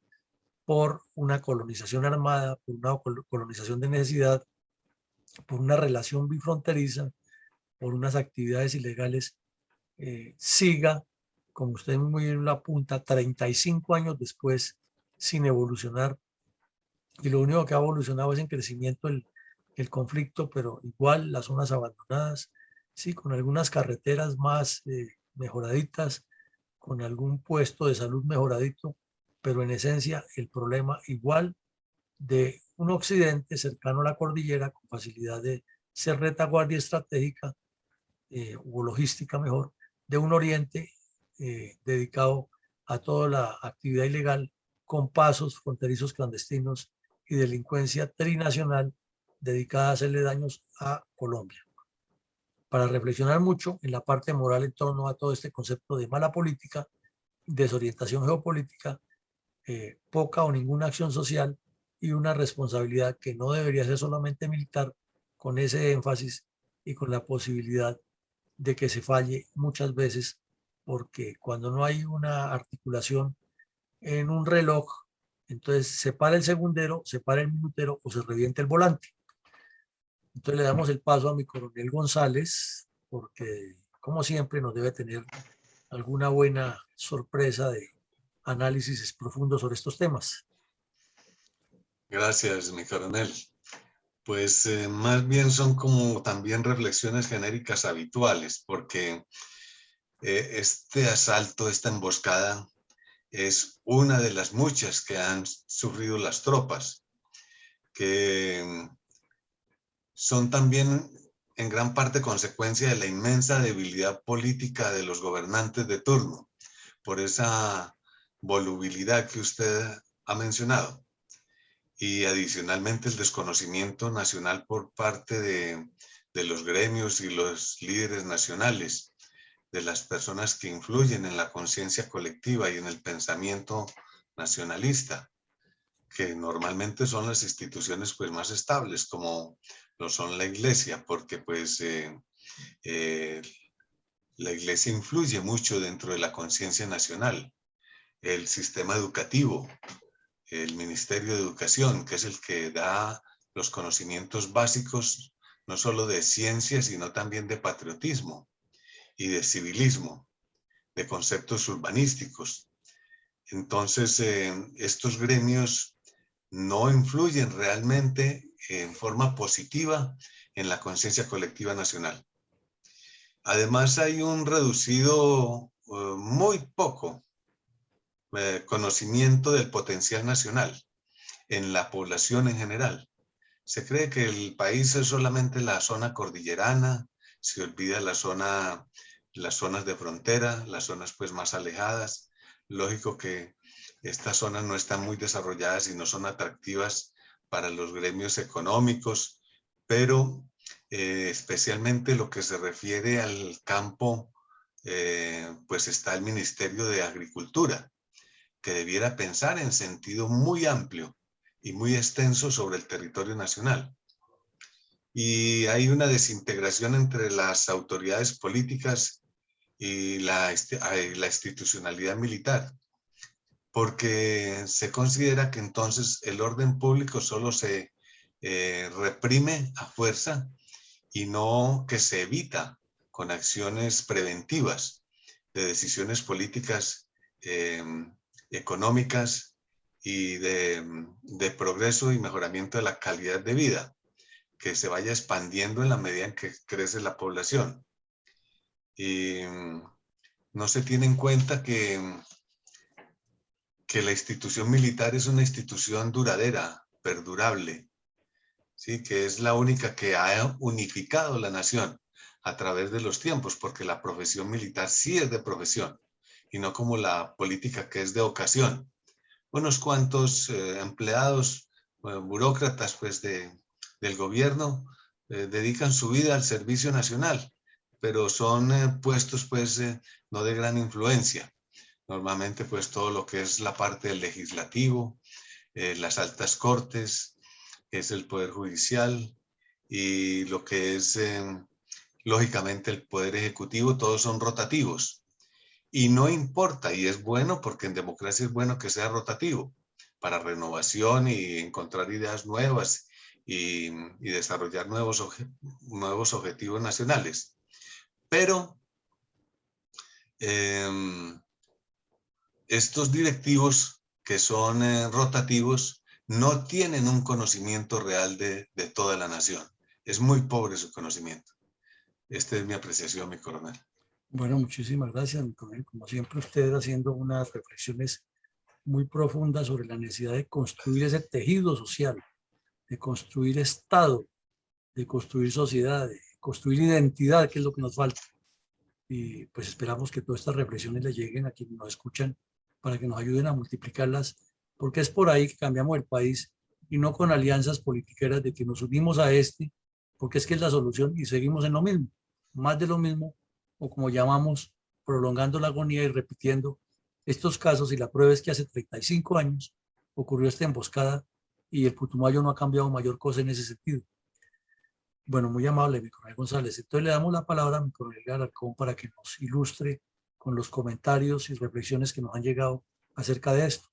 por una colonización armada, por una colonización de necesidad, por una relación bifronteriza, por unas actividades ilegales, siga, como usted muy bien lo apunta, 35 años después, sin evolucionar, y lo único que ha evolucionado es en crecimiento el conflicto, pero igual las zonas abandonadas, sí, con algunas carreteras más mejoraditas, con algún puesto de salud mejoradito, pero en esencia el problema igual de un occidente cercano a la cordillera con facilidad de ser retaguardia estratégica o logística mejor, de un oriente dedicado a toda la actividad ilegal con pasos fronterizos clandestinos y delincuencia trinacional dedicada a hacerle daños a Colombia. Para reflexionar mucho en la parte moral en torno a todo este concepto de mala política, desorientación geopolítica, poca o ninguna acción social y una responsabilidad que no debería ser solamente militar, con ese énfasis y con la posibilidad de que se falle muchas veces, porque cuando no hay una articulación en un reloj, entonces se para el segundero, se para el minutero o se revienta el volante. Entonces le damos el paso a mi coronel González, porque como siempre nos debe tener alguna buena sorpresa de análisis profundos sobre estos temas. Gracias, mi coronel. Pues más bien son como también reflexiones genéricas habituales, porque este asalto, esta emboscada, es una de las muchas que han sufrido las tropas, que son también en gran parte consecuencia de la inmensa debilidad política de los gobernantes de turno, por esa volubilidad que usted ha mencionado. Y adicionalmente el desconocimiento nacional por parte de los gremios y los líderes nacionales, de las personas que influyen en la conciencia colectiva y en el pensamiento nacionalista, que normalmente son las instituciones pues más estables, como lo son la iglesia, porque pues la iglesia influye mucho dentro de la conciencia nacional, el sistema educativo, el Ministerio de Educación, que es el que da los conocimientos básicos, no solo de ciencia, sino también de patriotismo y de civilismo, de conceptos urbanísticos. Entonces, estos gremios no influyen realmente en forma positiva en la conciencia colectiva nacional. Además, hay un reducido, muy poco, conocimiento del potencial nacional en la población en general. Se cree que el país es solamente la zona cordillerana, se olvida las zonas de frontera, las zonas pues más alejadas. Lógico que estas zonas no están muy desarrolladas y no son atractivas para los gremios económicos, pero especialmente lo que se refiere al campo, pues está el Ministerio de Agricultura, que debiera pensar en sentido muy amplio y muy extenso sobre el territorio nacional. Y hay una desintegración entre las autoridades políticas y la institucionalidad militar, porque se considera que entonces el orden público solo se reprime a fuerza y no que se evita con acciones preventivas de decisiones políticas, económicas y de progreso y mejoramiento de la calidad de vida, que se vaya expandiendo en la medida en que crece la población. Y no se tiene en cuenta que la institución militar es una institución duradera, perdurable, ¿sí? Que es la única que ha unificado la nación a través de los tiempos, porque la profesión militar sí es de profesión y no como la política, que es de ocasión. Unos cuantos empleados, burócratas pues del gobierno dedican su vida al servicio nacional, pero son puestos pues no de gran influencia. Normalmente pues todo lo que es la parte del legislativo, las altas cortes, es el poder judicial y lo que es lógicamente el poder ejecutivo, todos son rotativos. Y no importa, y es bueno porque en democracia es bueno que sea rotativo, para renovación y encontrar ideas nuevas y desarrollar nuevos objetivos nacionales. Pero estos directivos que son rotativos no tienen un conocimiento real de toda la nación. Es muy pobre su conocimiento. Esta es mi apreciación, mi coronel. Bueno, muchísimas gracias, mi coronel. Como siempre, usted haciendo unas reflexiones muy profundas sobre la necesidad de construir ese tejido social, de construir Estado, de construir sociedad, de construir identidad, que es lo que nos falta. Y pues esperamos que todas estas reflexiones le lleguen a quienes nos escuchan para que nos ayuden a multiplicarlas, porque es por ahí que cambiamos el país y no con alianzas politiqueras de que nos unimos a este, porque es que es la solución y seguimos en lo mismo, más de lo mismo, o como llamamos, prolongando la agonía y repitiendo estos casos. Y la prueba es que hace 35 años ocurrió esta emboscada y el Putumayo no ha cambiado mayor cosa en ese sentido. Bueno, muy amable, mi coronel González. Entonces le damos la palabra a mi coronel Alarcón para que nos ilustre con los comentarios y reflexiones que nos han llegado acerca de esto.